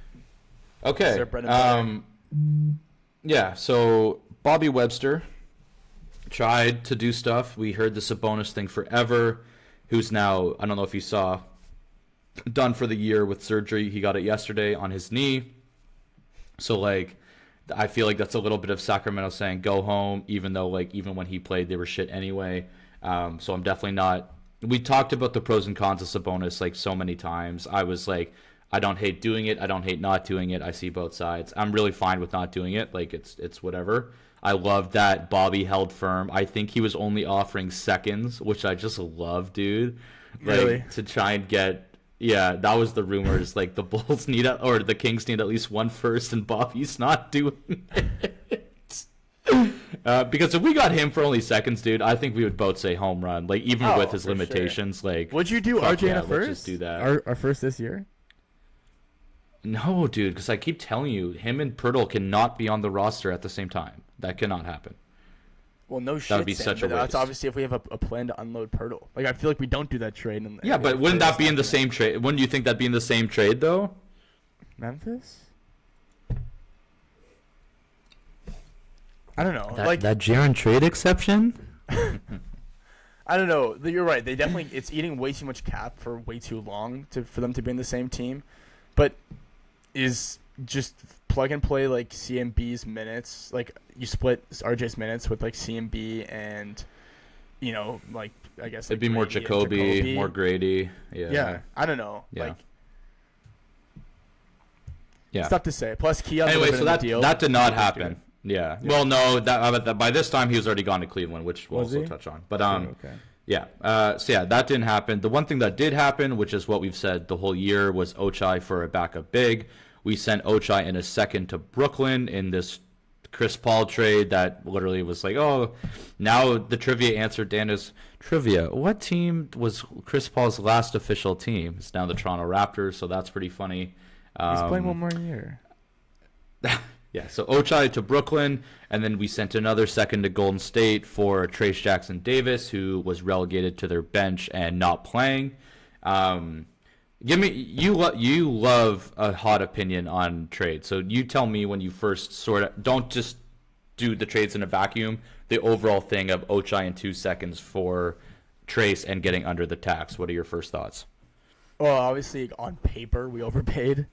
Okay. Their bread and butter. Yeah, so Bobby Webster tried to do stuff. We heard the Sabonis thing forever, who's now, I don't know if you saw, done for the year with surgery. He got it yesterday on his knee. So, like, I feel like that's a little bit of Sacramento saying go home, even though, like, even when he played, they were shit anyway. So I'm definitely not. We talked about the pros and cons of Sabonis, like, so many times. I was like, I don't hate doing it. I don't hate not doing it. I see both sides. I'm really fine with not doing it. Like, it's whatever. I love that Bobby held firm. I think he was only offering seconds, which I just love, dude. Like, Really? to try and get. Yeah, that was the rumors. Like, the Bulls need or the Kings need at least 1 first, and Bobby's not doing it. Because if we got him for only seconds, dude, I think we would both say home run. Like, even with his for limitations, like. Would you do fuck RJ in yeah, a let's first? just do that. Our first this year? No, dude, because I keep telling you, him and Pirtle cannot be on the roster at the same time. That cannot happen. Well, no shit. That would be Sam, such a but waste. that's obviously if we have a plan to unload Pirtle. Like, I feel like we don't do that trade. Yeah, but wouldn't that be in the same trade? Wouldn't you think that'd be in the same trade though? Memphis? I don't know. That Jaren trade exception? I don't know. You're right. They definitely it's eating way too much cap for way too long for them to be in the same team. But is just plug and play like CMB's minutes. Like you split RJ's minutes with like CMB and like I guess It'd like be more Jacoby, Jacoby, more Grady. Yeah. I don't know. Yeah. Like yeah. It's tough to say. Plus Keon. Anyway, so that did not happen. Good. Yeah. Well, no, that by this time he was already gone to Cleveland, which we'll also touch on. But okay. yeah. So yeah, that didn't happen. The one thing that did happen, which is what we've said the whole year, was Ochai for a backup big. We sent Ochai in a second to Brooklyn in this Chris Paul trade that literally was like, oh, now the trivia answer, Dan, is trivia. What team was Chris Paul's last official team? It's now the Toronto Raptors, so that's pretty funny. He's playing one more year. Yeah, so Ochai to Brooklyn, and then we sent another second to Golden State for Trace Jackson Davis, who was relegated to their bench and not playing. You love a hot opinion on trades, so you tell me when you first don't just do the trades in a vacuum. The overall thing of Ochai in 2 seconds for Trace and getting under the tax. What are your first thoughts? Well, obviously on paper we overpaid.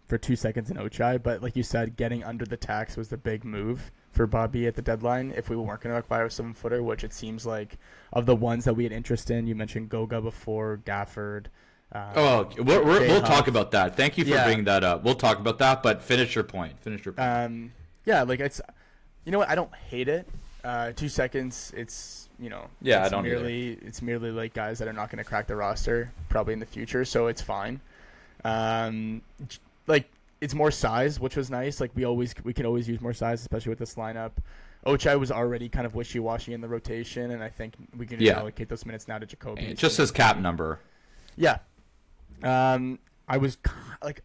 For 2 seconds in Ochai, but like you said, getting under the tax was the big move for Bobby at the deadline. If we weren't going to acquire a 7-footer, which it seems like of the ones that we had interest in, you mentioned Goga before, Gafford. We'll talk about that. Thank you for bringing that up. We'll talk about that, but finish your point. Yeah, like it's, you know what? I don't hate it. 2 seconds. It's I don't merely either. It's merely like guys that are not going to crack the roster probably in the future, so it's fine. Like it's more size, which was nice. Like we can always use more size, especially with this lineup. Ochai was already kind of wishy-washy in the rotation, and I think we can allocate those minutes now to Jacoby. It's just his cap number. Yeah. I was like,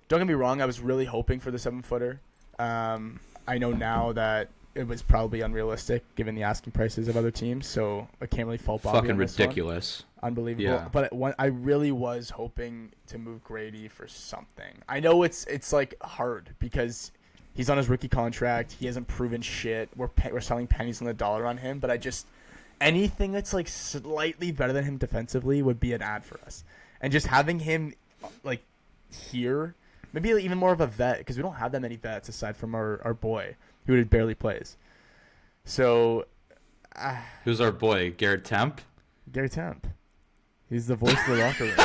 don't get me wrong, I was really hoping for the 7-footer. I know now that it was probably unrealistic given the asking prices of other teams, so I can't really fault Bobby. Fucking ridiculous. Unbelievable. Yeah. But I really was hoping to move Grady for something. I know it's like hard because he's on his rookie contract. He hasn't proven shit. We're selling pennies on the dollar on him, but anything that's like slightly better than him defensively would be an ad for us. And just having him like here, maybe even more of a vet because we don't have that many vets aside from our boy who barely plays. So, who's our boy? Garrett Temp? Gary Temp. He's the voice of the locker room.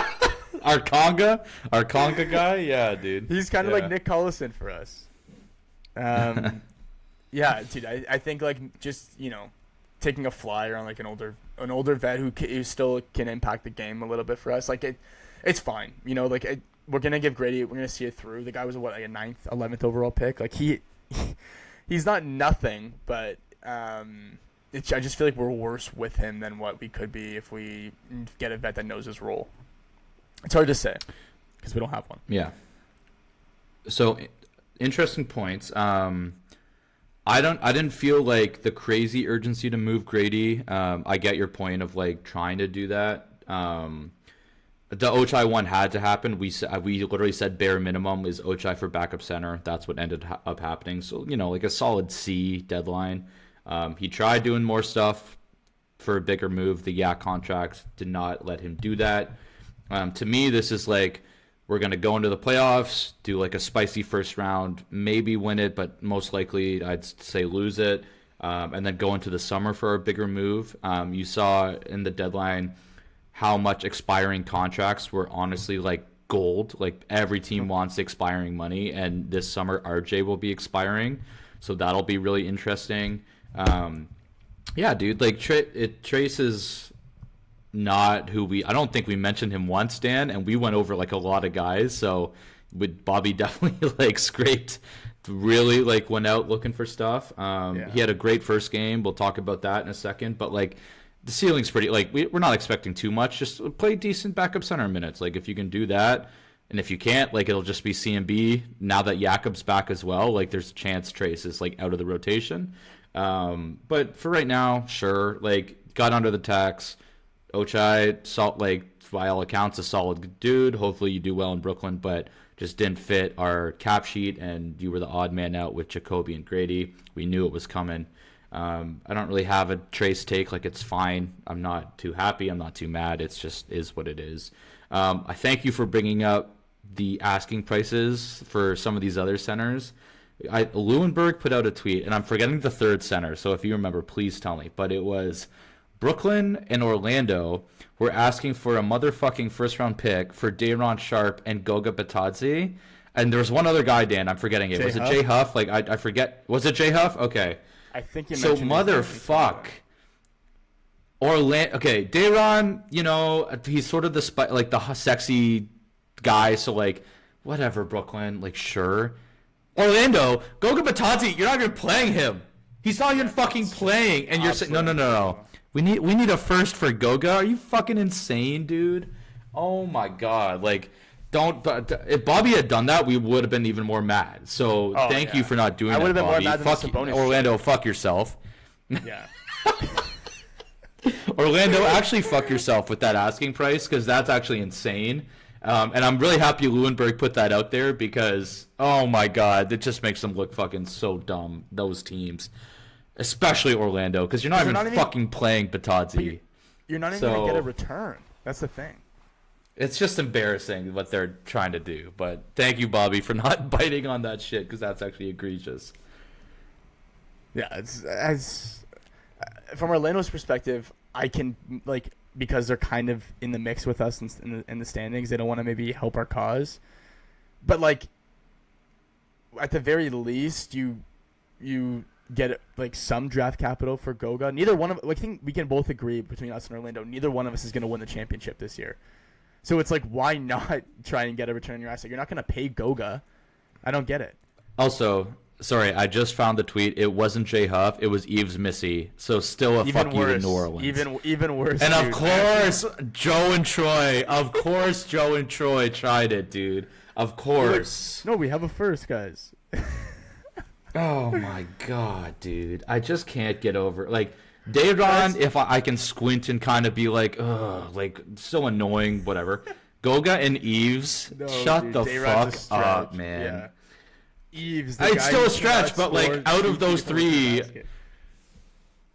Our conga guy? Yeah, dude. He's kind of like Nick Collison for us. Yeah, dude, I think like just, taking a flyer on like an older vet who still can impact the game a little bit for us. Like it's fine. We're going to give Grady, we're going to see it through. The guy was like a 9th, 11th overall pick. Like he's not nothing, but I just feel like we're worse with him than what we could be if we get a vet that knows his role. It's hard to say because we don't have one. Yeah. So interesting points. I didn't feel like the crazy urgency to move Grady. I get your point of like trying to do that. The Ochai one had to happen. We literally said bare minimum is Ochai for backup center. That's what ended up happening. So like a solid C deadline. He tried doing more stuff for a bigger move. The contract did not let him do that. To me, this is like we're going to go into the playoffs, do like a spicy first round, maybe win it, but most likely I'd say lose it, and then go into the summer for a bigger move. You saw in the deadline how much expiring contracts were honestly like gold. Like every team wants expiring money, and this summer RJ will be expiring, so that'll be really interesting. Yeah, dude, like Trace is not who I don't think we mentioned him once, Dan, and we went over like a lot of guys. So with Bobby definitely like scraped, really like went out looking for stuff. He had a great first game. We'll talk about that in a second, but like the ceiling's pretty, like we're not expecting too much. Just play decent backup center minutes. Like if you can do that, And if you can't, like, it'll just be CMB. Now that Jakob's back as well, like, there's a chance Trace is, like, out of the rotation. But for right now, sure. Like, got under the tax. Ochai, like, by all accounts, a solid dude. Hopefully you do well in Brooklyn, but just didn't fit our cap sheet, and you were the odd man out with Jacoby and Grady. We knew it was coming. I don't really have a Trace take. Like, it's fine. I'm not too happy. I'm not too mad. It's just is what it is. I thank you for bringing up the asking prices for some of these other centers. Lewinberg put out a tweet, and I'm forgetting the third center, so if you remember, please tell me. But it was Brooklyn and Orlando were asking for a motherfucking first-round pick for Day'Ron Sharp and Goga Batadze. And there was one other guy, Dan, I'm forgetting it. Was it Jay Huff? Like, I forget. Was it Jay Huff? Okay. I think you mentioned. So, motherfuck. Orlando. Okay, Day'Ron, you know, he's sort of the sexy guy, so, like, whatever, Brooklyn. Like, sure. Orlando, Goga Batadze, you're not even playing him. He's not even fucking playing. And you're saying, no. We need a first for Goga. Are you fucking insane, dude? Oh my god! Like, if Bobby had done that, we would have been even more mad. So thank you for not doing that, Bobby. I would have been more mad than fuck Orlando. Fuck yourself. Yeah. Orlando, actually fuck yourself with that asking price, because that's actually insane. And I'm really happy Lewinberg put that out there, because oh my god, it just makes them look fucking so dumb. Those teams. Especially Orlando, because you're not even fucking playing Batadze. You're not even going to get a return. That's the thing. It's just embarrassing what they're trying to do. But thank you, Bobby, for not biting on that shit, because that's actually egregious. Yeah, from Orlando's perspective, I can, like, because they're kind of in the mix with us in the standings, they don't want to maybe help our cause. But, like, at the very least, you get like some draft capital for Goga. Neither one of, I think we can both agree between us and Orlando, neither one of us is going to win the championship this year. So it's like, why not try and get a return on your asset? You're not going to pay Goga. I don't get it. Also, sorry, I just found the tweet. It wasn't Jay Huff. It was Yves Missy. So still a fuck you to New Orleans. Even worse. And of course, Joe and Troy. Of course, Joe and Troy tried it, dude. Of course. No, we have a first, guys. Oh my god, dude! I just can't get over like Day'Ron. If I can squint and kind of be like, ugh, like so annoying, whatever. Goga and Yves, shut the fuck up, man. Yeah. Yves, it's still a stretch, but like out of those three,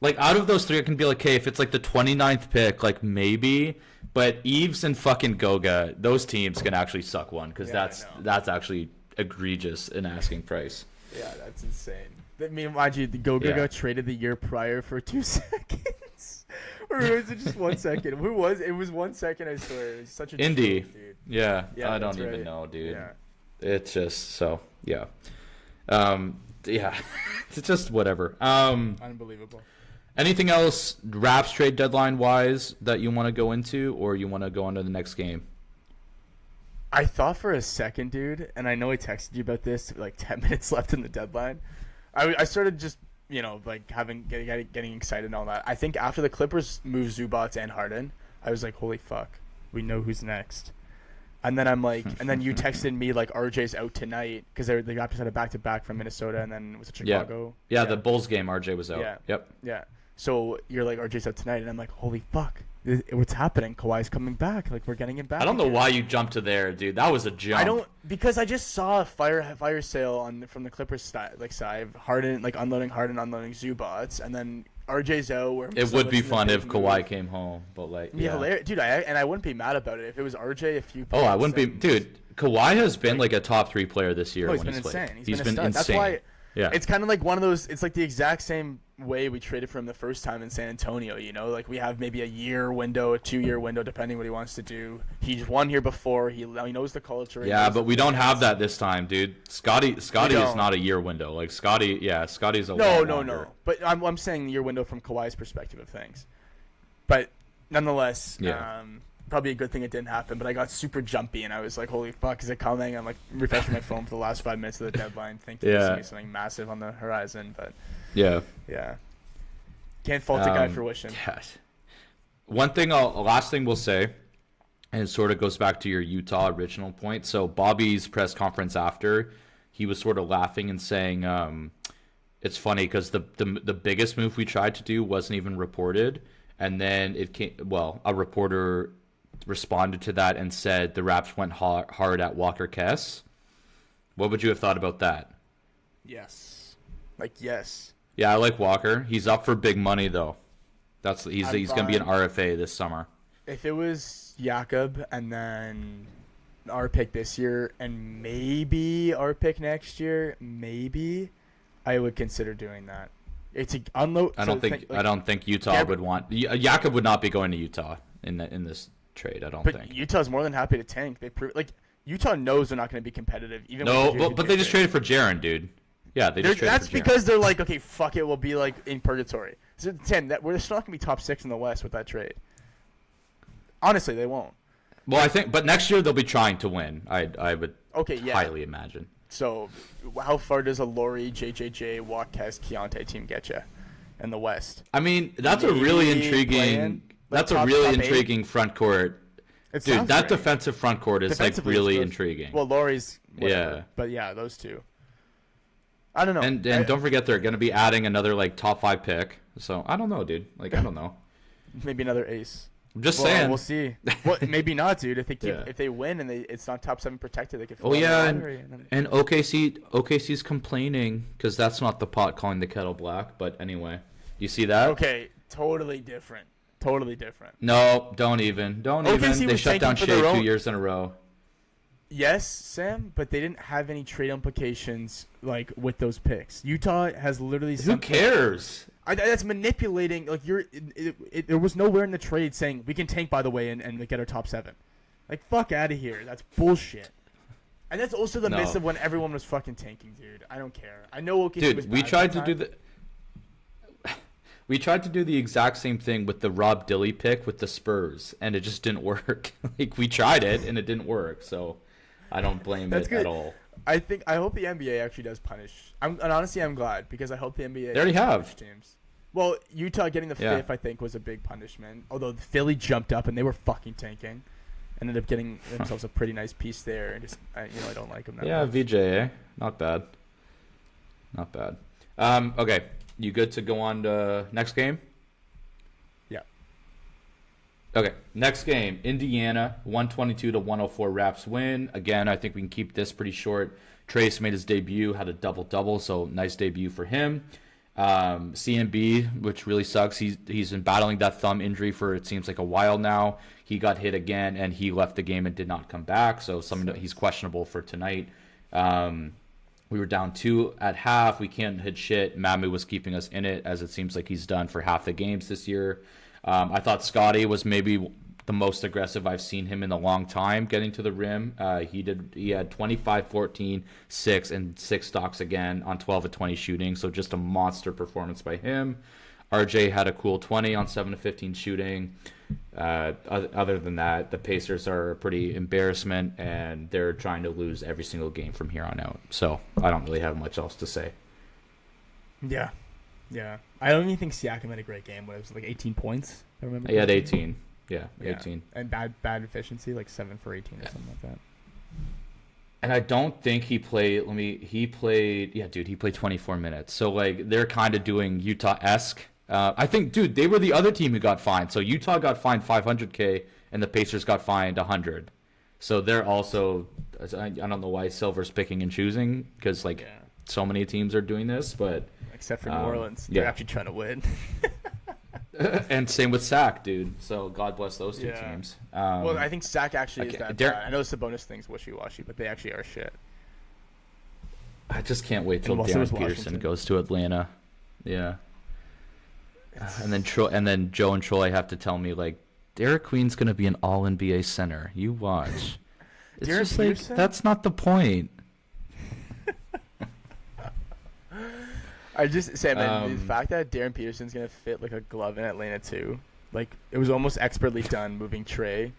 I can be like, okay, if it's like the 29th pick, like maybe. But Yves and fucking Goga, those teams can actually suck one, because that's actually egregious in asking price. Yeah, that's insane. I mean, mind you, the Goga got traded the year prior for 2 seconds. Or was it just 1 second? Who was it? Was 1 second, I swear. It was such a Indy. joke, dude. Yeah, I don't even know, dude. Yeah. It's just so it's just whatever. Unbelievable. Anything else Raps trade deadline wise that you want to go into, or you want to go on to the next game? I thought for a second, dude, and I know I texted you about this like 10 minutes left in the deadline. I started just, you know, like getting excited and all that. I think after the Clippers moved Zubats and Harden, I was like, holy fuck, we know who's next. And then I'm like, and then you texted me like RJ's out tonight, because the Raptors had a back-to-back from Minnesota, and then was it Chicago? Yeah, the Bulls game, RJ was out. Yeah. Yep. Yeah. So you're like, RJ's out tonight, and I'm like, holy fuck. What's happening? Kawhi's coming back. Like, we're getting him back. I don't know why you jumped to there, dude. That was a jump. Because I just saw a fire sale from the Clippers side. Harden, like unloading Zubats, and then RJ's out. It would be fun if Kawhi came home, but like, yeah, hilarious, dude. I wouldn't be mad about it if it was RJ. I wouldn't be, dude. Kawhi has been like a top 3 player this year. He's been insane. He's been insane. That's why. Yeah. It's kind of like one of those. It's like the exact same way we traded for him the first time in San Antonio. You know, like we have maybe a year window, a 2-year window, depending what he wants to do. He's won here before. He knows the culture. Yeah, but we don't have that this time, dude. Scotty is not a year window. Like Scotty's a lot longer. No. But I'm saying year window from Kawhi's perspective of things. But nonetheless, probably a good thing it didn't happen. But I got super jumpy, and I was like, holy fuck, is it coming? I'm like refreshing my phone for the last 5 minutes of the deadline, thinking there's going to be something massive on the horizon. But yeah. Can't fault a guy for wishing. Yeah. Last thing we'll say, and it sort of goes back to your Utah original point. So Bobby's press conference after, he was sort of laughing and saying, it's funny because the biggest move we tried to do wasn't even reported, and then it came. Well, a reporter responded to that and said the Raps went hard at Walker Kess. What would you have thought about that? Yes. Like, yes. Yeah, I like Walker. He's up for big money though. He's gonna be an RFA this summer. If it was Jakob and then our pick this year and maybe our pick next year, maybe I would consider doing that. It's a unload. I don't think Utah would want. Jakob would not be going to Utah in this trade. I don't think. But Utah's more than happy to tank. Utah knows they're not going to be competitive. Even but they just traded for Jaren, dude. Yeah, they just traded that's for Jaren. because they're like, okay, fuck it, we'll be like in purgatory. So Tim, we're still not going to be top 6 in the West with that trade. Honestly, they won't. Well, I think, but next year they'll be trying to win. I would highly imagine. So, how far does a Laurie, JJJ, Watkes, Keontae team get you in the West? I mean, that's a really intriguing. That's a really intriguing front court. Dude, that defensive front court is like really intriguing. Well, Laurie's whatever, yeah, but yeah, those two. I don't know. And don't forget they're going to be adding another like top 5 pick. So I don't know, dude. Like I don't know. Maybe another ace. I'm just saying. We'll see. Well, maybe not, dude. If they win and it's not top 7 protected, they could. Oh yeah, and OKC's complaining because that's not the pot calling the kettle black. But anyway, you see that? Okay, totally different. Totally different. No, don't even. They shut down Shea 2 years in a row. Yes, Sam, but they didn't have any trade implications like with those picks. Utah has literally. Who cares? That's manipulating. Like there was nowhere in the trade saying we can tank, by the way, and get our top 7. Like fuck out of here. That's bullshit. And that's also the midst of when everyone was fucking tanking, dude. I don't care. I know OKC was bad. We tried to do the. We tried to do the exact same thing with the Rob Dilly pick with the Spurs, and it just didn't work. Like we tried it, and it didn't work. So I don't blame it at all. I hope the NBA actually does punish. And honestly, I'm glad because I hope the NBA. They already have teams. Well, Utah getting the 5th, I think, was a big punishment. Although Philly jumped up and they were fucking tanking, ended up getting themselves a pretty nice piece there. And just I don't like them that much. VJ, not bad. Not bad. Okay, you good to go on to next game? Yeah. Okay, next game, Indiana, 122-104 Raps win. Again, I think we can keep this pretty short. Trace made his debut, had a double-double, so nice debut for him. CMB, which really sucks. He's been battling that thumb injury for it seems like a while now. He got hit again, and he left the game and did not come back, so he's questionable for tonight. We were down 2 at half. We can't hit shit. Mamu was keeping us in it, as it seems like he's done for half the games this year. I thought Scotty was maybe the most aggressive I've seen him in a long time getting to the rim. He had 25, 14, 6, and 6 stocks again on 12 of 20 shooting, so just a monster performance by him. RJ had a cool 20 on 7 of 15 shooting. Other than that, the Pacers are a pretty embarrassment, and they're trying to lose every single game from here on out. So I don't really have much else to say. Yeah. I don't even think Siakam had a great game. It was like 18 points. I remember. He had 18. Yeah, 18. And bad efficiency, like 7 for 18 or something like that. And I don't think he played. He played 24 minutes. So like they're kind of doing Utah-esque. I think, dude, they were the other team who got fined. So Utah got fined $500K, and the Pacers got fined $100. So they're also. I don't know why Silver's picking and choosing because so many teams are doing this, but except for New Orleans, they're actually trying to win. And same with Sac, dude. So God bless those two teams. Well, I think Sac actually is that bad. I know Sabonis thing's wishy-washy, but they actually are shit. I just can't wait till Darren Peterson goes to Atlanta. Yeah. And then Joe and Troy have to tell me like Derek Queen's gonna be an All NBA center. You watch. It's Darren just Peterson? like that's not the point. The fact that Darren Peterson's gonna fit like a glove in Atlanta too, like it was almost expertly done moving Trey,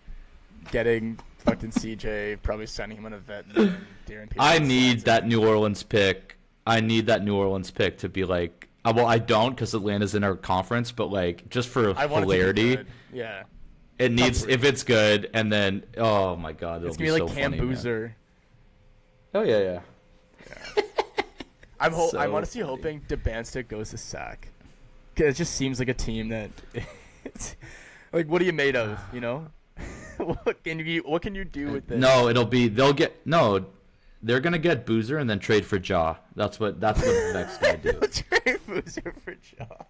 getting fucking CJ, probably signing him on a vet. And Darren Peterson I need that New Orleans pick. To be like, well, I don't because Atlanta's in our conference, but like just for hilarity, It needs three. if it's good, and then oh my god, it'll It's be gonna be so like Cam funny, man. Boozer. Oh yeah. I'm So honestly funny. hoping Debanstick goes to Sac. 'Cause it just seems like a team that, it's, like, what are you made of? You know, what can you do with this? No, they're gonna get Boozer and then trade for Jaw. That's what Vivek's gonna do. Trade Boozer for Jaw.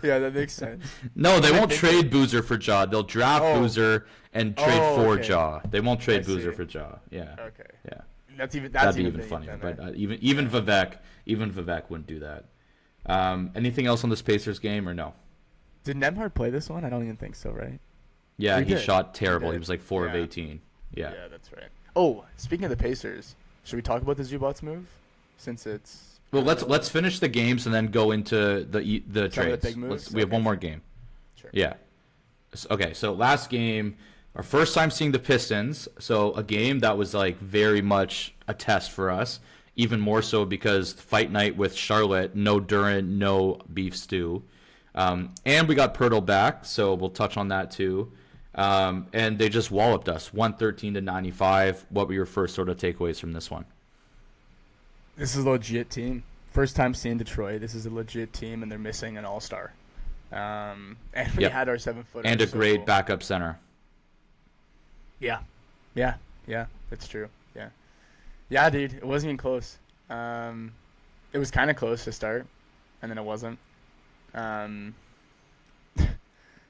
Yeah, that makes sense. No, they I won't think trade Boozer for Jaw. They'll draft Oh. Boozer and trade Oh, for okay. Jaw. They won't trade I Boozer see. for Jaw. Yeah. Okay, Yeah. that's That'd be even big funnier. then, But right? even Vivek wouldn't do that. Anything else on this Pacers game or no? Did Nemhard play this one? I don't even think so, right? Yeah, He he did. shot terrible. He He did. was like 4 of Yeah. 18. Yeah. That's right. Oh, speaking of the Pacers, should we talk about the Zubats move? Since it's Well, let's finish the games and then go into the Some of the trades. big moves? We have Okay, one more sure. game. Sure. Yeah. Okay, so last game, our first time seeing the Pistons. So a game that was like very much a test for us, even more so because fight night with Charlotte, no Duran, no beef stew, and we got Pirtle back, so we'll touch on that too. And they just walloped us, 113-95. What were your first sort of takeaways from this one? This is a legit team. First time seeing Detroit. This is a legit team, and they're missing an all-star. And we Yep. had our 7-footer. And a so- great backup center. Yeah. That's true. Yeah, dude. It wasn't even close. It was kind of close to start, and then it wasn't.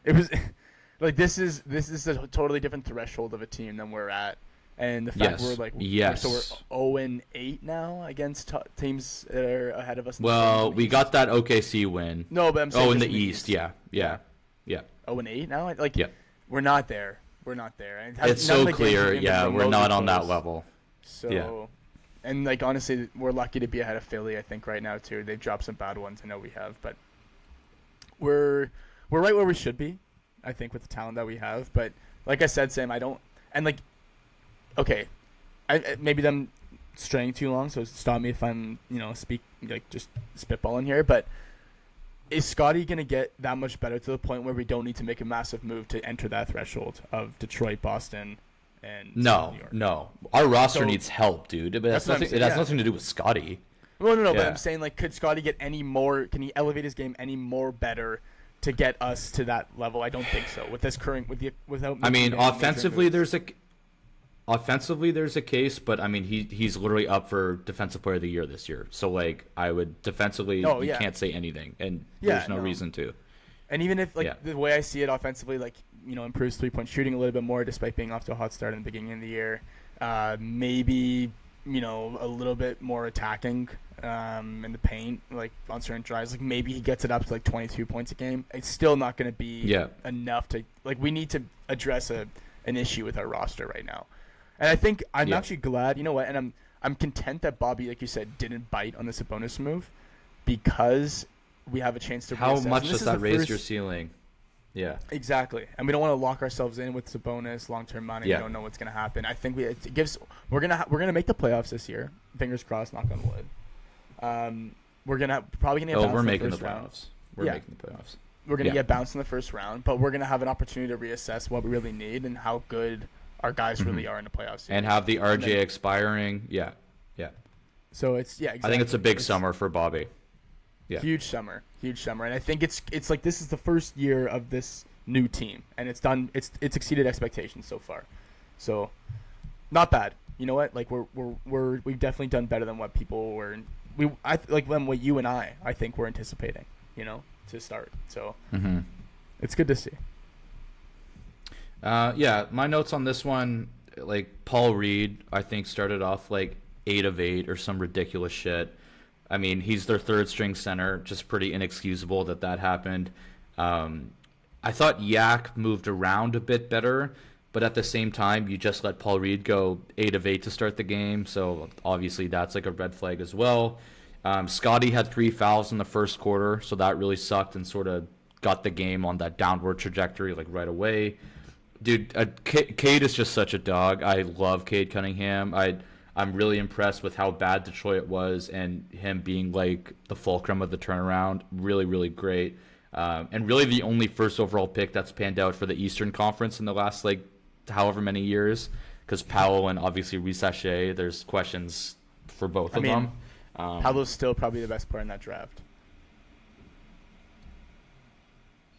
It was like this is a totally different threshold of a team than we're at, and the fact Yes. we're like Yes. so we're 0-8 now against teams that are ahead of us. In the Well, standings. we got that OKC win. no, but I'm saying Oh, in just the East, yeah. 0-8 now. Like Yeah. we're not there. We're not there. And It's none of so the games clear. have been Yeah, we're remotely not on that close. level. So, Yeah. and like honestly, we're lucky to be ahead of Philly. I think right now too. They've dropped some bad ones. I know we have, but we're right where we should be. I think with the talent that we have. But like I said, Sam, I don't. And like, okay, maybe them straying too long. So stop me if I'm just spitballing here. But is Scotty gonna get that much better to the point where we don't need to make a massive move to enter that threshold of Detroit, Boston, and No, New York? no. Our roster So- needs help, dude. But That's what I'm nothing, saying, it has yeah. nothing to do with Scotty. No, but Yeah. I'm saying, like, could Scotty get any more? Can he elevate his game any more better to get us to that level? I don't think so. With this current, without. I mean, making any major offensively, moves. there's a case, but I mean, he's literally up for Defensive Player of the Year this year. So like, I would defensively, Oh, you yeah. can't say anything, and Yeah, there's no no. reason to. And even if Yeah. the way I see it offensively, improves 3-point shooting a little bit more, despite being off to a hot start in the beginning of the year. Maybe a little bit more attacking in the paint, like on certain drives. Like maybe he gets it up to like 22 points a game. It's still not going to be enough to we need to address an issue with our roster right now. And I think I'm actually glad. You know what? And I'm content that Bobby, like you said, didn't bite on the Sabonis move because we have a chance to. How reassess. much And this does is that the raise first- your ceiling? Yeah. Exactly, and we don't want to lock ourselves in with Sabonis long-term money. Yeah. We don't know what's going to happen. I think we're gonna make the playoffs this year. Fingers crossed, knock on wood. We're probably gonna get bounced we're in making the the first round. playoffs. We're Yeah. making the playoffs. We're gonna Yeah. get bounced in the first round, but we're gonna have an opportunity to reassess what we really need and how good our guys really are in the playoffs. And have the And RJ then- expiring. Yeah. So it's exactly. I think it's a big summer for Bobby. Yeah. Huge summer, and I think it's like this is the first year of this new team, and it's exceeded expectations so far, so not bad. You know what? Like we've definitely done better than what people were. What you and I think we're anticipating. To start. So it's good to see. Yeah, my notes on this one, like Paul Reed, I think started off like 8 of 8 or some ridiculous shit. I mean, he's their third string center, just pretty inexcusable that happened. I thought Yak moved around a bit better, but at the same time, you just let Paul Reed go 8 of 8 to start the game, so obviously that's like a red flag as well. Scotty had 3 fouls in the first quarter, so that really sucked and sort of got the game on that downward trajectory like right away. Dude, Cade is just such a dog. I love Cade Cunningham. I'm really impressed with how bad Detroit was and him being like the fulcrum of the turnaround. Really, really great. And really the only first overall pick that's panned out for the Eastern Conference in the last like however many years, because Powell and obviously Risache, there's questions for both of them. Paolo's still probably the best player in that draft.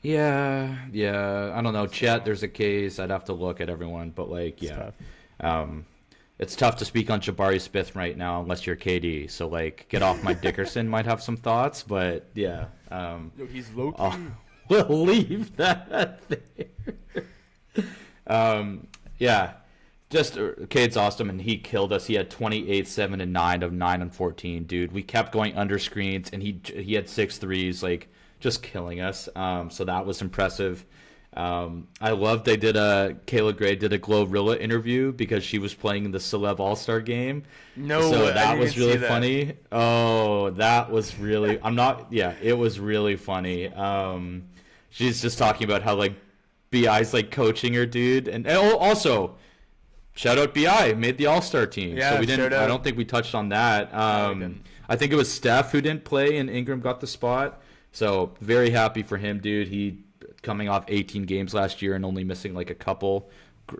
Yeah, I don't know. Chet, there's a case. I'd have to look at everyone, but like, It's yeah. tough. It's tough to speak on Jabari Smith right now unless you're KD. So like, get off my Dickerson might have some thoughts, but yeah. Yo, he's low key. We'll leave that there. Yeah, just Cade's awesome, and he killed us. He had 28, 7, and 9 of 9 and 14, dude. We kept going under screens, and he had 6 threes, like just killing us. So that was impressive. I love Kayla Gray did a Glorilla interview because she was playing in the Celeb All-Star game. So that was really funny. Oh, that was really it was really funny. She's just talking about how like BI's like coaching her, dude, and also shout out BI made the All-Star team. Yeah, so we didn't. I don't think we touched on that. I think it was Steph who didn't play, and Ingram got the spot. So very happy for him, dude. He coming off 18 games last year and only missing like a couple.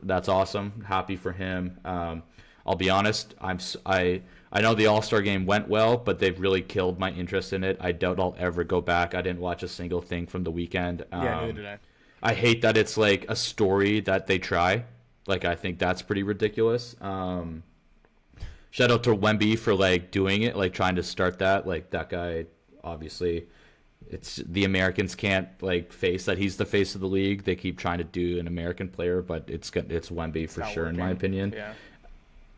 That's awesome. Happy for him. I'll be honest. I know the All-Star game went well, but they've really killed my interest in it. I doubt I'll ever go back. I didn't watch a single thing from the weekend. Neither did I. I hate that it's like a story that they try. Like, I think that's pretty ridiculous. Shout out to Wemby for like doing it, like trying to start that. Like that guy, obviously, it's the Americans can't like face that he's the face of the league. They keep trying to do an American player, but it's Wemby for sure, in my opinion.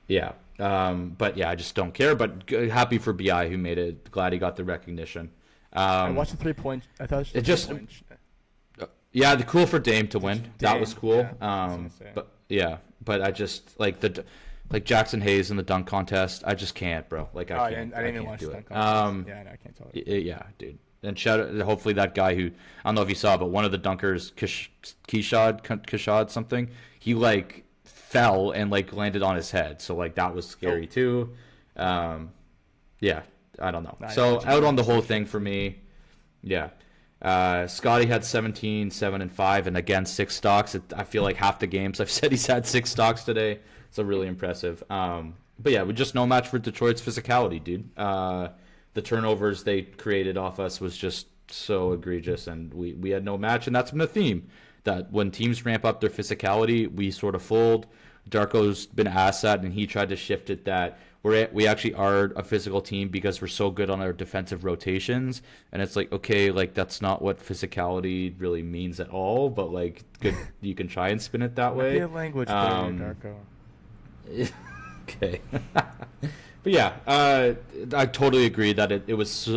Yeah. But yeah, I just don't care. But happy for Bi who made it. Glad he got the recognition. I watched the 3-point. I thought it just. Yeah, the cool for Dame to win. That was cool. But I just like Jackson Hayes in the dunk contest. I just can't, bro. Like I can't. I didn't even watch do the it. dunk contest. I can't tell it. Yeah, dude. And shout out, hopefully that guy who I don't know if you saw, but one of the dunkers, Kishad something, he like fell and like landed on his head. So like that was scary too. Yeah, I don't know. So out on the whole thing for me. Yeah. Scotty had 17, 7, and 5, and again 6 stocks. I feel like half the games I've said he's had 6 stocks today. So really impressive. But yeah, we just no match for Detroit's physicality, dude. The turnovers they created off us was just so egregious, and we had no match. And that's been the theme, that when teams ramp up their physicality, we sort of fold. Darko's been asked that, and he tried to shift it that we actually are a physical team because we're so good on our defensive rotations. And it's like, okay, like that's not what physicality really means at all, but like good, you can try and spin it that way. Be a language barrier, Darko. Okay. But yeah, I totally agree that it was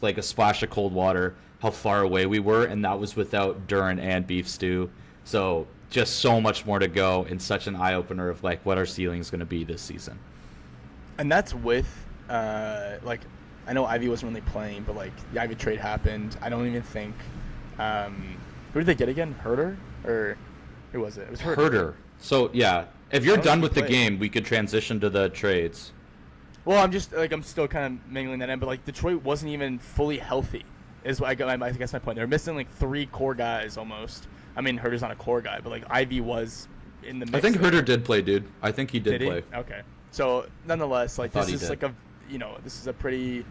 like a splash of cold water how far away we were, and that was without Duran and Beef Stew. So just so much more to go, and such an eye-opener of like what our ceiling is going to be this season. And that's with, like, I know Ivy wasn't really playing, but like the Ivy trade happened. I don't even think, who did they get again? Herder? Or who was it? It was Herder. So yeah, if you're done with the game, we could transition to the trades. Well, I'm still kind of mingling that in, but like Detroit wasn't even fully healthy. I guess my point. They're missing like 3 core guys almost. I mean, Herder's not a core guy, but like Ivy was in the mix. I think Herder did play, dude. I think he did play. Okay. So nonetheless, like this is like this is a pretty.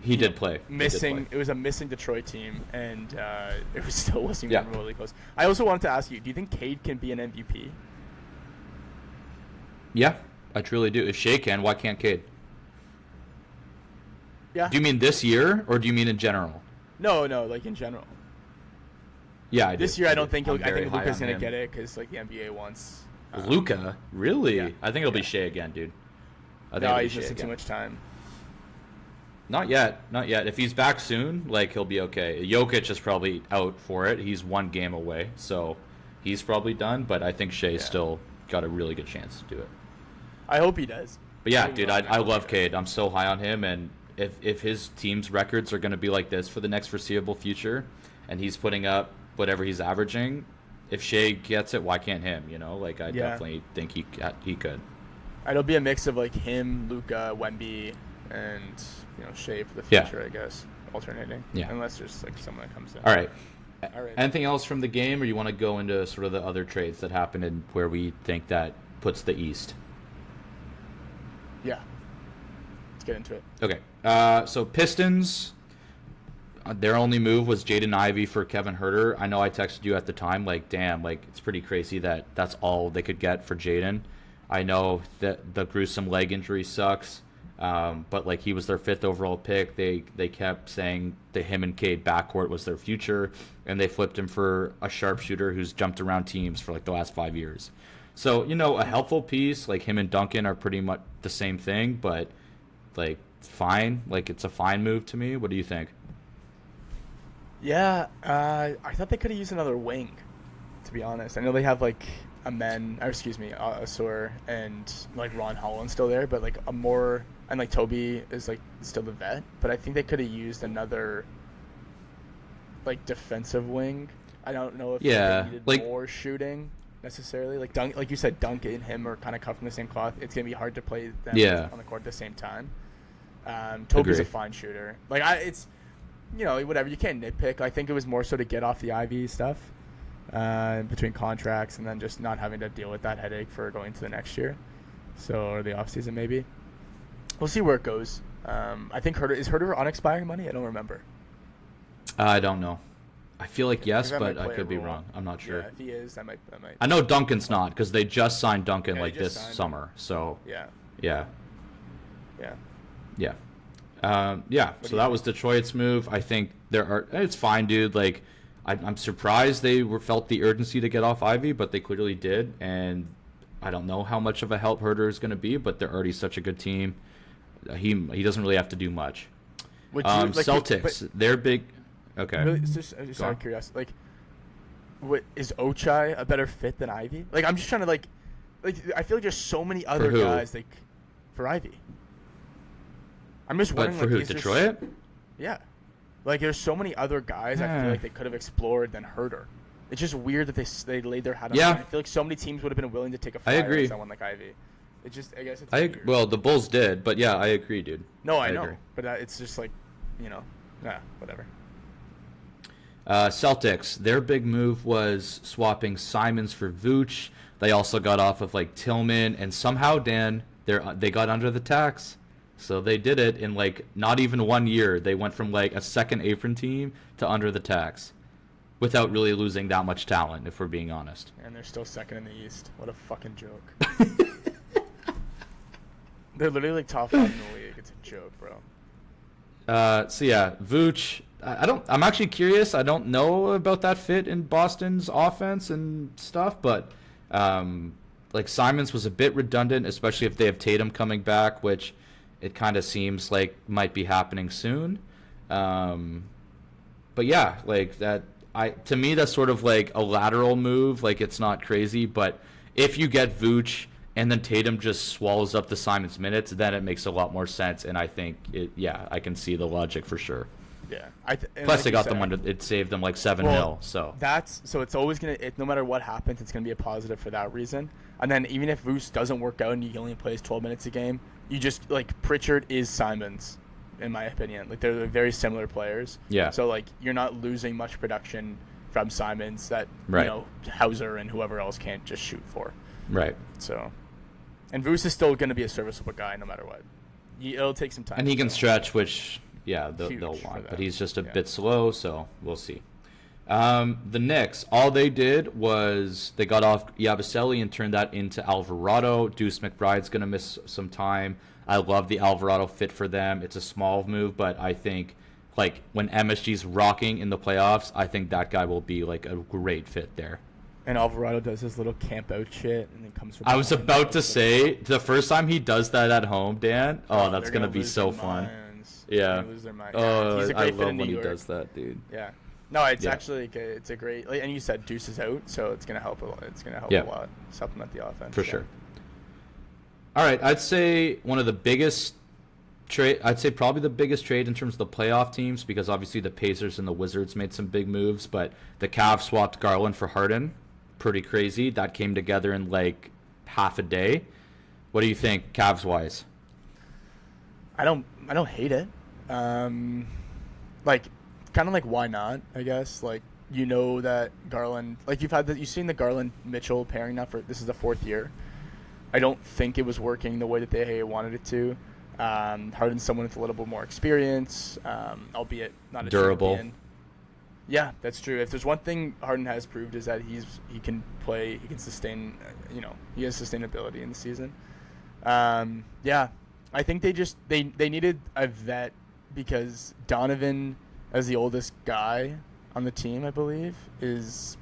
He did play. It was a missing Detroit team, and it wasn't even remotely close. I also wanted to ask you: do you think Cade can be an MVP? Yeah, I truly do. If Shea can, why can't Cade? Yeah. Do you mean this year, or do you mean in general? No, like in general. Yeah, I do. This year, I don't think I think Luka's gonna get it because like the NBA wants. Luka, really? Yeah. I think it'll be Shea again, dude. He's missing too much time. Not yet. If he's back soon, like he'll be okay. Jokic is probably out for it. He's 1 game away, so he's probably done. But I think Shea's still got a really good chance to do it. I hope he does. But yeah, dude, I love Cade. I'm so high on him, and if his team's records are going to be like this for the next foreseeable future, and he's putting up whatever he's averaging, if Shea gets it, why can't him? You know, like I definitely think he could. It'll be a mix of like him, Luka, Wemby, and Shea for the future, I guess. alternating. Yeah. Unless there's like someone that comes in. All right. All right. Anything else from the game, or you want to go into sort of the other trades that happened and where we think that puts the East? Yeah. Let's get into it. Okay. So Pistons, their only move was Jaden Ivey for Kevin Huerter. I know I texted you at the time, like, damn, like, it's pretty crazy that that's all they could get for Jaden. I know that the gruesome leg injury sucks, but, like, he was their 5th overall pick. They kept saying that him and Cade backcourt was their future, and they flipped him for a sharpshooter who's jumped around teams for, like, the last 5 years. So, a helpful piece, like him and Duncan are pretty much the same thing, but, like, it's fine. Like, it's a fine move to me. What do you think? Yeah, I thought they could have used another wing, to be honest. I know they have, like, Asur and, like, Ron Holland still there, but, like, and, like, Toby is, like, still the vet. But I think they could have used another, like, defensive wing. I don't know if they needed more shooting necessarily. Like you said, Dunk and him are kind of cut from the same cloth. It's going to be hard to play them on the court at the same time. Toby's a fine shooter. Like, it's... whatever. You can't nitpick. I think it was more so to get off the Ivy stuff between contracts and then just not having to deal with that headache for going to the next year. Or the offseason maybe. We'll see where it goes. I think is Huerter on expiring money? I don't remember. I don't know. I feel like yes, but I could be wrong. I'm not sure. Yeah, if he is, that might. I know Duncan's not because they just signed Duncan this summer. So yeah. So that was Detroit's move. I think it's fine, dude. Like, I'm surprised they felt the urgency to get off Ivy, but they clearly did. And I don't know how much of a help Huerter is going to be, but they're already such a good team. He doesn't really have to do much. Celtics, they're big. Okay. Really, just out of curiosity, like, is Ochai a better fit than Ivy? Like, I'm just trying to like I feel like there's so many other guys for Ivy. I'm just wondering, for who? Detroit? Yeah. Like, there's so many other guys I feel like they could have explored than Huerter. It's just weird that they laid their hat on. Yeah. I feel like so many teams would have been willing to take a flyer on someone like Ivy. I guess it's weird. Well, the Bulls did, but yeah, I agree, dude. No, I know. Agree. But it's just like, whatever. Celtics, their big move was swapping Simons for Vooch. They also got off of, like, Tillman, and somehow, Dan, they got under the tax. So they did it in, like, not even 1 year. They went from, like, a second apron team to under the tax without really losing that much talent, if we're being honest. And they're still second in the East. What a fucking joke. They're literally, like, top 5 in the league. It's a joke, bro. Vooch, I'm actually curious. I don't know about that fit in Boston's offense and stuff, but like, Simons was a bit redundant, especially if they have Tatum coming back, which it kind of seems like might be happening soon. But yeah, like, to me that's sort of like a lateral move. Like, it's not crazy, but if you get Vooch and then Tatum just swallows up the Simons minutes, then it makes a lot more sense. And I think I can see the logic for sure. Yeah. Plus, like, they got them under. It saved them like 7 mil. So it's always gonna. No matter what happens, it's gonna be a positive for that reason. And then even if Vooch doesn't work out and he only plays 12 minutes a game, you just, like, Pritchard is Simons, in my opinion. Like, they're very similar players. Yeah. So, like, you're not losing much production from Simons that Hauser and whoever else can't just shoot for. Right. So, and Vooch is still gonna be a serviceable guy no matter what. It'll take some time. And he can stretch, which. Yeah, they'll want, but he's just a bit slow, so we'll see. The Knicks, all they did was they got off Yabusele and turned that into Alvarado. Deuce McBride's going to miss some time. I love the Alvarado fit for them. It's a small move, but I think, like, when MSG's rocking in the playoffs, I think that guy will be, like, a great fit there. And Alvarado does his little camp out shit and then comes from. I was about to say, the first time he does that at home, Dan, that's going to be so fun. Yeah. Lose their mind. He's a great fit in New York. He does that, dude. Yeah. No, it's actually it's a great. And you said Deuce is out, so it's gonna help a lot. It's gonna help a lot, supplement the offense for sure. All right, I'd say one of the biggest trade. I'd say probably the biggest trade in terms of the playoff teams, because obviously the Pacers and the Wizards made some big moves, but the Cavs swapped Garland for Harden. Pretty crazy. That came together in like half a day. What do you think, Cavs wise? I don't hate it. like kind of like why not? I guess like you know that Garland, like you've seen the Garland Mitchell pairing now for this is the fourth year. I don't think it was working the way that they wanted it to. Harden's someone with a little bit more experience, albeit not a Durable. champion. Yeah, that's true. If there's one thing Harden has proved is that he can play, he can sustain, he has sustainability in the season. Yeah, I think they needed a vet because Donovan, as the oldest guy on the team, I believe, is,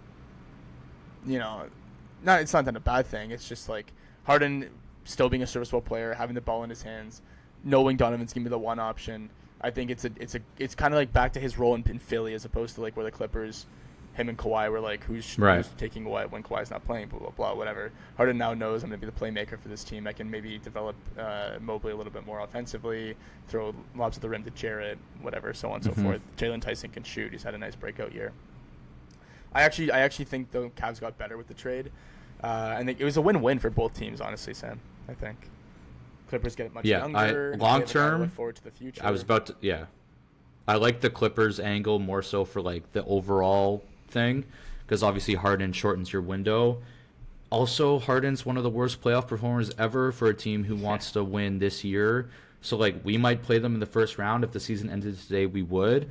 it's not that a bad thing. It's just like Harden still being a serviceable player, having the ball in his hands, knowing Donovan's gonna be the one option. I think it's kind of like back to his role in Philly as opposed to like where the Clippers, him and Kawhi were like who's taking what when Kawhi's not playing, blah blah blah, whatever. Harden now knows I'm gonna be the playmaker for this team. I can maybe develop Mobley a little bit more offensively, throw lobs at the rim to Jarrett, whatever, so on and so forth. Jalen Tyson can shoot. He's had a nice breakout year. I actually think the Cavs got better with the trade. I think it was a win-win for both teams, honestly, Sam. I think Clippers get much younger. Long term, look forward to the future. I like the Clippers angle more so for like the overall thing because obviously Harden shortens your window. Also, Harden's one of the worst playoff performers ever for a team who wants to win this year. So like we might play them in the first round if the season ended today. We would.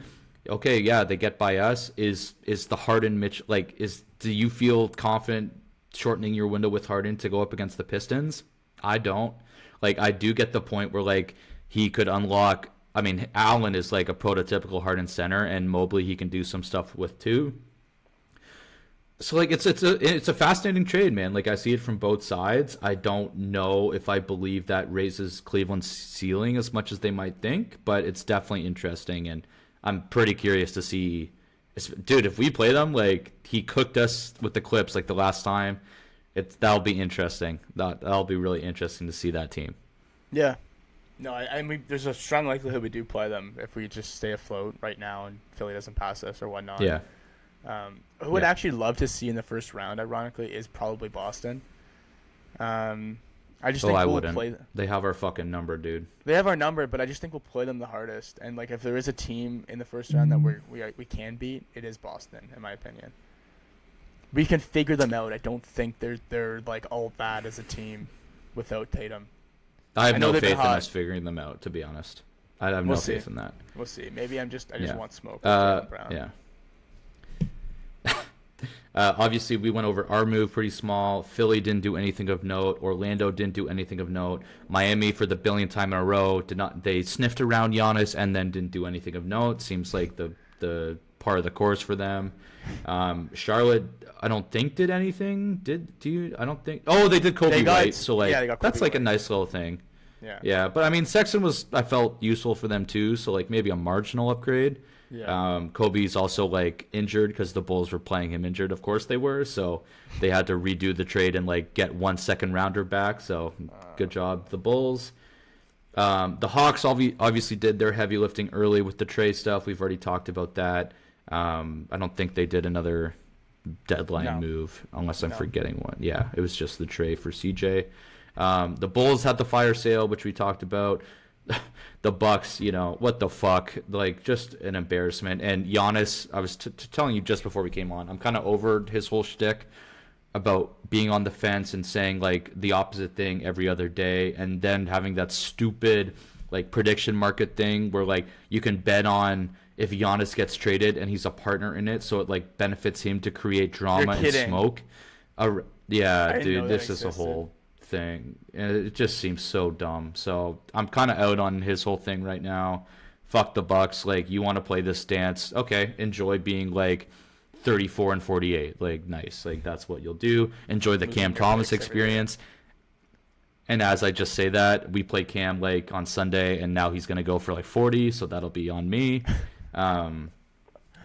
Okay, yeah, they get by us. Is the Harden Mitch do you feel confident shortening your window with Harden to go up against the Pistons? I don't. Like, I do get the point where, like, he could unlock... I mean, Allen is, like, a prototypical Harden center, and Mobley he can do some stuff with, too. So, like, it's a fascinating trade, man. Like, I see it from both sides. I don't know if I believe that raises Cleveland's ceiling as much as they might think, but it's definitely interesting, and I'm pretty curious to see... Dude, if we play them, like, he cooked us with the Clips, like, the last time... That'll be interesting. That'll be really interesting to see that team. Yeah. No, I mean, there's a strong likelihood we do play them if we just stay afloat right now and Philly doesn't pass us or whatnot. Yeah. Who would actually love to see in the first round, ironically, is probably Boston. I just think we'll play them. They have our fucking number, dude. They have our number, but I just think we'll play them the hardest. And like, if there is a team in the first round that we can beat, it is Boston, in my opinion. We can figure them out. I don't think they're like all bad as a team without Tatum. I have no faith in us figuring them out, to be honest. I have no faith in that. We'll see. Maybe I just want smoke. Yeah. Obviously, we went over our move pretty small. Philly didn't do anything of note. Orlando didn't do anything of note. Miami, for the billionth time in a row, did not. They sniffed around Giannis and then didn't do anything of note. Seems like the part of the course for them. Charlotte, I don't think did anything. Do you? I don't think. Oh, they did Kobe White. So like that's like a nice little thing. Yeah. Yeah, but I mean, Sexton I felt useful for them too. So like maybe a marginal upgrade. Yeah. Kobe's also like injured because the Bulls were playing him injured. Of course they were. So they had to redo the trade and like get 1 second rounder back. So good job, the Bulls. The Hawks obviously did their heavy lifting early with the trade stuff. We've already talked about that. I don't think they did another deadline move unless I'm forgetting one. Yeah, it was just the trade for CJ. The Bulls had the fire sale, which we talked about. The Bucks, what the fuck? Like, just an embarrassment. And Giannis, I was telling you just before we came on, I'm kind of over his whole shtick about being on the fence and saying, like, the opposite thing every other day, and then having that stupid, like, prediction market thing where, like, you can bet on if Giannis gets traded and he's a partner in it, so it, like, benefits him to create drama and smoke. Yeah, dude, this is a whole thing. It just seems so dumb. So I'm kind of out on his whole thing right now. Fuck the Bucks. Like, you want to play this dance? Okay, enjoy being like 34 and 48. Like, nice. Like, that's what you'll do. Enjoy the Cam Thomas experience. And as I just say that, we play Cam like on Sunday, and now he's gonna go for like 40. So that'll be on me. The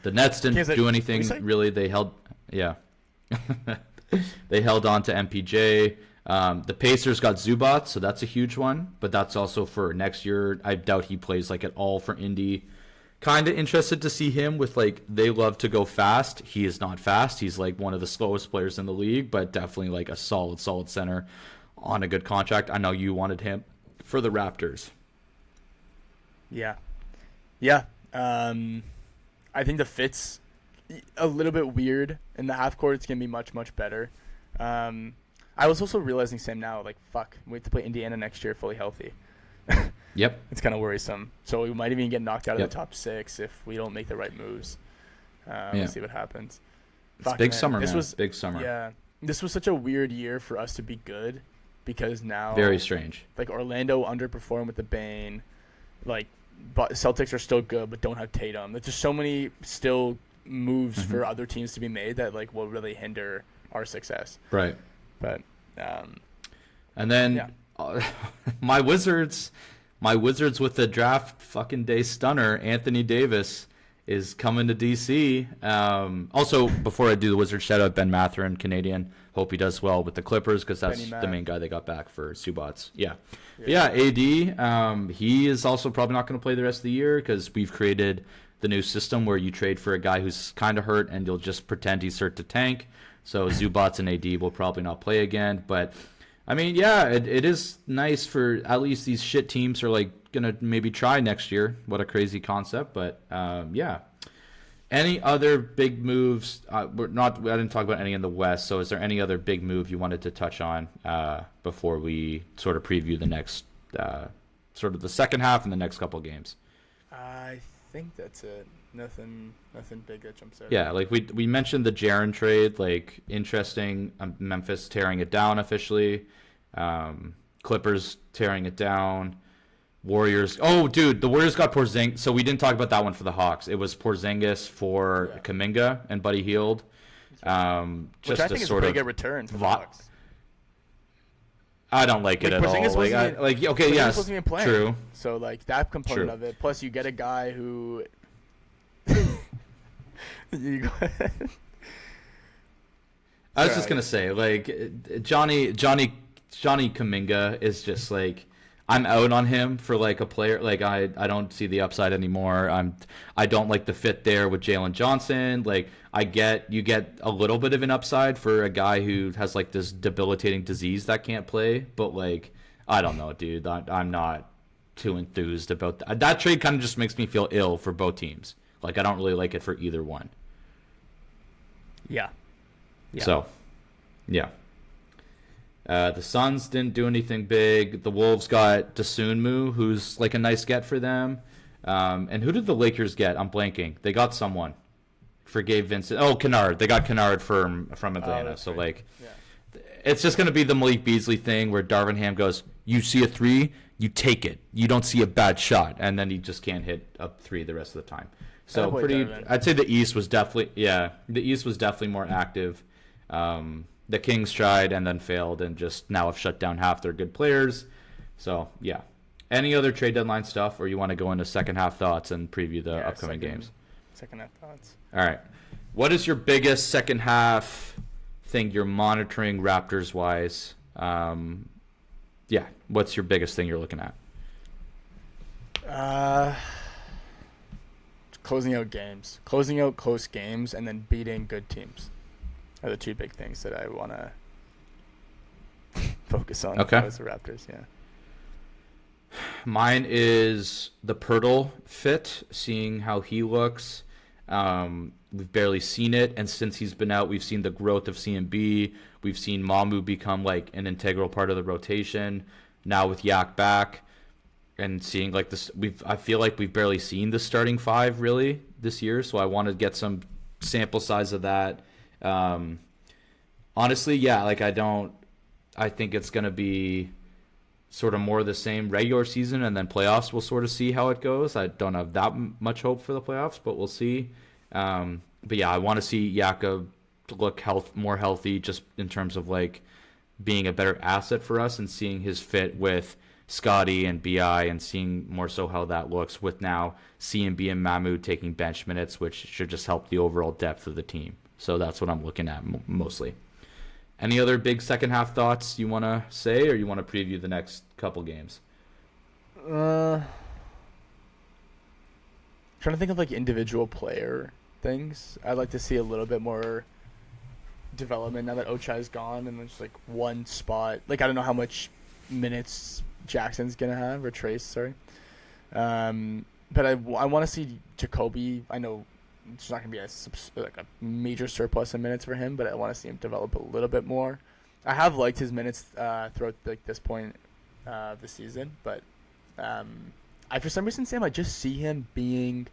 Nets didn't do anything really. They held, they held on to MPJ. The Pacers got Zubac, so that's a huge one. But that's also for next year. I doubt he plays like at all for Indy. Kind of interested to see him with like they love to go fast. He is not fast. He's like one of the slowest players in the league, but definitely like a solid center on a good contract. I know you wanted him for the Raptors. Yeah. I think the fit's a little bit weird. In the half court, it's going to be much, much better. I was also realizing, Sam, now, like, fuck, we have to play Indiana next year fully healthy. Yep. It's kind of worrisome. So we might even get knocked out Yep. of the top 6 if we don't make the right moves. Yeah. We'll see what happens. It's big summer, man. Big summer. Yeah. This was such a weird year for us to be good because now... Very strange. Like, Orlando underperformed with the Bane. Like, but Celtics are still good but don't have Tatum. There's just so many still moves for other teams to be made that, like, will really hinder our success. Right. But... and then yeah. my Wizards with the draft fucking day stunner, Anthony Davis, is coming to DC. Also, before I do the Wizards, shout out Ben Mathurin, Canadian. Hope he does well with the Clippers because that's the main guy they got back for Subats. Yeah. AD, he is also probably not going to play the rest of the year because we've created the new system where you trade for a guy who's kind of hurt and you'll just pretend he's hurt to tank. So Zubats and AD will probably not play again. But, I mean, yeah, it is nice for at least these shit teams are, like, going to maybe try next year. What a crazy concept. But, yeah. Any other big moves? I didn't talk about any in the West. So is there any other big move you wanted to touch on before we sort of preview the next sort of the second half and the next couple games? I think that's it. Nothing big that jumps out. Yeah, like we mentioned the Jaren trade, like interesting. Memphis tearing it down officially. Clippers tearing it down. Warriors. Oh, dude, the Warriors got Porzingis. So we didn't talk about that one for the Hawks. It was Porzingis for Kuminga and Buddy Hield. Which I think is a pretty good return for the Hawks. I don't like it at all. Okay, yes, wasn't even playing. True. So, like, that component of it. Plus, you get a guy who. You go ahead. I was just gonna say, like, Johnny Kuminga is just like, I'm out on him for like a player. Like, I don't see the upside anymore. I don't like the fit there with Jalen Johnson. Like, you get a little bit of an upside for a guy who has like this debilitating disease that can't play, but like, I don't know, dude. I'm not too enthused about that. That trade kind of just makes me feel ill for both teams. Like, I don't really like it for either one. Yeah. So, yeah. The Suns didn't do anything big. The Wolves got Dosunmu, who's like a nice get for them. And who did the Lakers get? I'm blanking. They got someone for Gabe Vincent. Oh, Kennard. They got Kennard from Atlanta. So, like, it's just going to be the Malik Beasley thing where Darvin Ham goes, you see a three, you take it. You don't see a bad shot. And then he just can't hit a three the rest of the time. So I'd say the East was definitely more active. The Kings tried and then failed and just now have shut down half their good players. So, yeah. Any other trade deadline stuff, or you want to go into second half thoughts and preview the upcoming games? Second half thoughts. All right. What is your biggest second half thing you're monitoring Raptors-wise? What's your biggest thing you're looking at? Closing out close games, and then beating good teams are the two big things that I want to focus on. Okay. As the Raptors, yeah. Mine is the Pirtle fit, seeing how he looks. We've barely seen it, and since he's been out, we've seen the growth of CMB. We've seen Mamu become like an integral part of the rotation. Now with Yak back, and seeing like this, I feel like we've barely seen the starting five really this year. So I want to get some sample size of that. Honestly, yeah, like I think it's going to be sort of more the same regular season, and then playoffs we'll sort of see how it goes. I don't have that much hope for the playoffs, but we'll see. But yeah, I want to see Yaka look more healthy just in terms of like being a better asset for us and seeing his fit with Scotty and BI and seeing more so how that looks with now CMB and Mahmoud taking bench minutes, which should just help the overall depth of the team. So that's what I'm looking at mostly. Any other big second half thoughts you want to say, or you want to preview the next couple games? Trying to think of like individual player things. I'd like to see a little bit more development now that Ochai's gone, and there's like one spot. Like, I don't know how much minutes Jackson's gonna have, or Trace, sorry. But I want to see Jacoby. I know it's not going to be like a major surplus in minutes for him, but I want to see him develop a little bit more. I have liked his minutes throughout like this point of the season, but I for some reason, Sam, I just see him being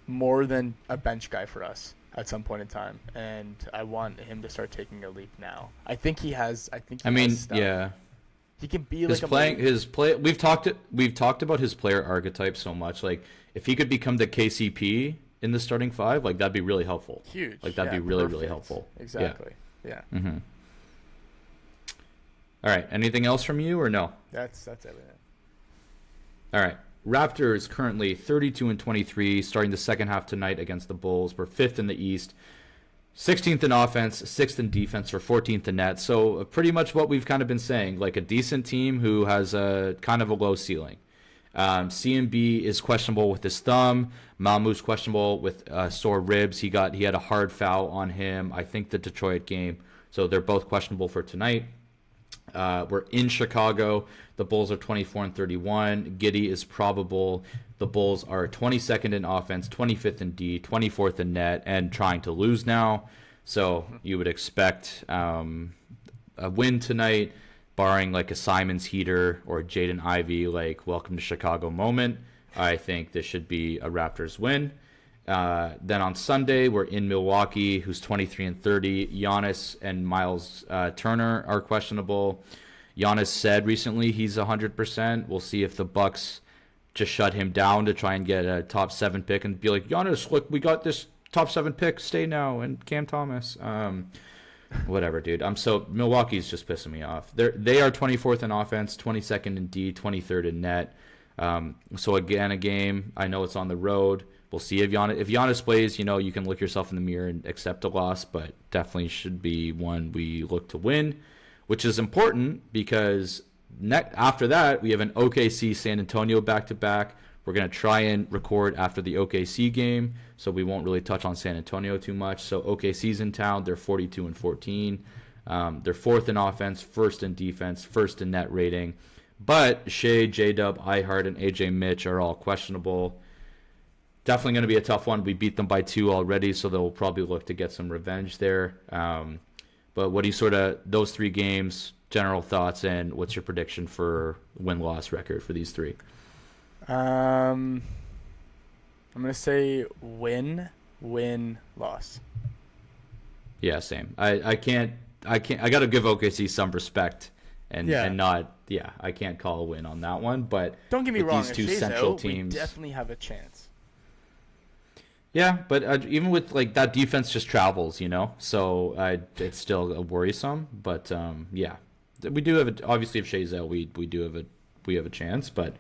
more than a bench guy for us at some point in time, and I want him to start taking a leap now. I think he has. I mean, has stuff. Yeah. He can be his like his play. We've talked about his player archetype so much. Like, if he could become the KCP in the starting five, like that'd be really helpful. Huge. Like that'd be really really helpful. Exactly. Yeah. Mm-hmm. All right. Anything else from you or no? That's everything. All right. Raptors currently 32-23, starting the second half tonight against the Bulls. We're 5th in the East, 16th in offense, 6th in defense, or 14th in net. So pretty much what we've kind of been saying, like a decent team who has a kind of a low ceiling. CMB is questionable with his thumb. Malmu's questionable with sore ribs. He had a hard foul on him, I think, the Detroit game. So they're both questionable for tonight. We're in Chicago. The Bulls are 24-31. Giddey is probable. The Bulls are 22nd in offense, 25th in D, 24th in net, and trying to lose now. So you would expect a win tonight, barring like a Simons heater or Jaden Ivey, like welcome to Chicago moment. I think this should be a Raptors win. Then on Sunday, we're in Milwaukee, who's 23-30. Giannis and Miles Turner are questionable. Giannis said recently he's 100%. We'll see if the Bucks just shut him down to try and get a top 7 pick and be like, Giannis, look, we got this top 7 pick. Stay now. And Cam Thomas. Whatever, dude. Milwaukee's just pissing me off. They are 24th in offense, 22nd in D, 23rd in net. So again, a game. I know it's on the road. We'll see if Giannis plays. You can look yourself in the mirror and accept a loss, but definitely should be one we look to win, which is important because after that we have an OKC San Antonio back-to-back. We're going to try and record after the OKC game, so we won't really touch on San Antonio too much. So OKC's in town. They're 42-14. They're 4th in offense, 1st in defense, 1st in net rating. But Shea, J-Dub, Ihart, and AJ Mitch are all questionable. Definitely going to be a tough one. We beat them by 2 already, so they'll probably look to get some revenge there. But what do you those 3 games, general thoughts, and what's your prediction for win-loss record for these 3? I'm going to say win, loss. Yeah, same. I got to give OKC some respect and not, I can't call a win on that one. But don't get me wrong, these 2 central teams, we definitely have a chance. Yeah, but even with like that defense just travels, so it's still worrisome. But we do have obviously if Shea's out, we have a chance. But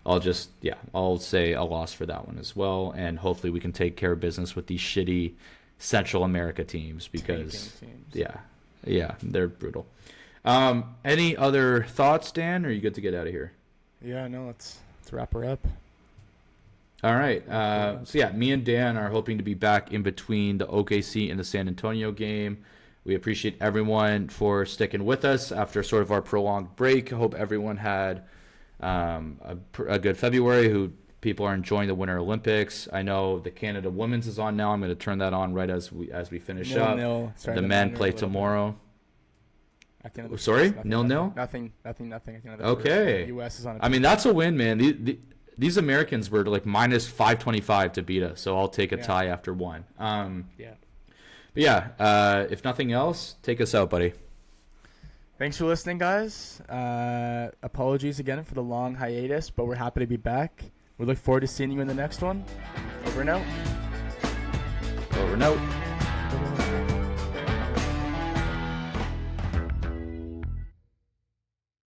I'll say a loss for that one as well, and hopefully we can take care of business with these shitty Central America teams because they're brutal. Any other thoughts, Dan? Or are you good to get out of here? Yeah, no, let's wrap her up. All right. Me and Dan are hoping to be back in between the OKC and the San Antonio game. We appreciate everyone for sticking with us after sort of our prolonged break. I hope everyone had a good February. People are enjoying the Winter Olympics. I know the Canada Women's is on now. I'm going to turn that on right as we finish up. The men play tomorrow. Sorry? 0-0? Nothing. At the end of the okay. The U.S. is on. I mean, that's a win, man. These Americans were like minus 525 to beat us, so I'll take a tie after 1. If nothing else, take us out, buddy. Thanks for listening, guys. Apologies again for the long hiatus, but we're happy to be back. We look forward to seeing you in the next one. Over and out. Over and out.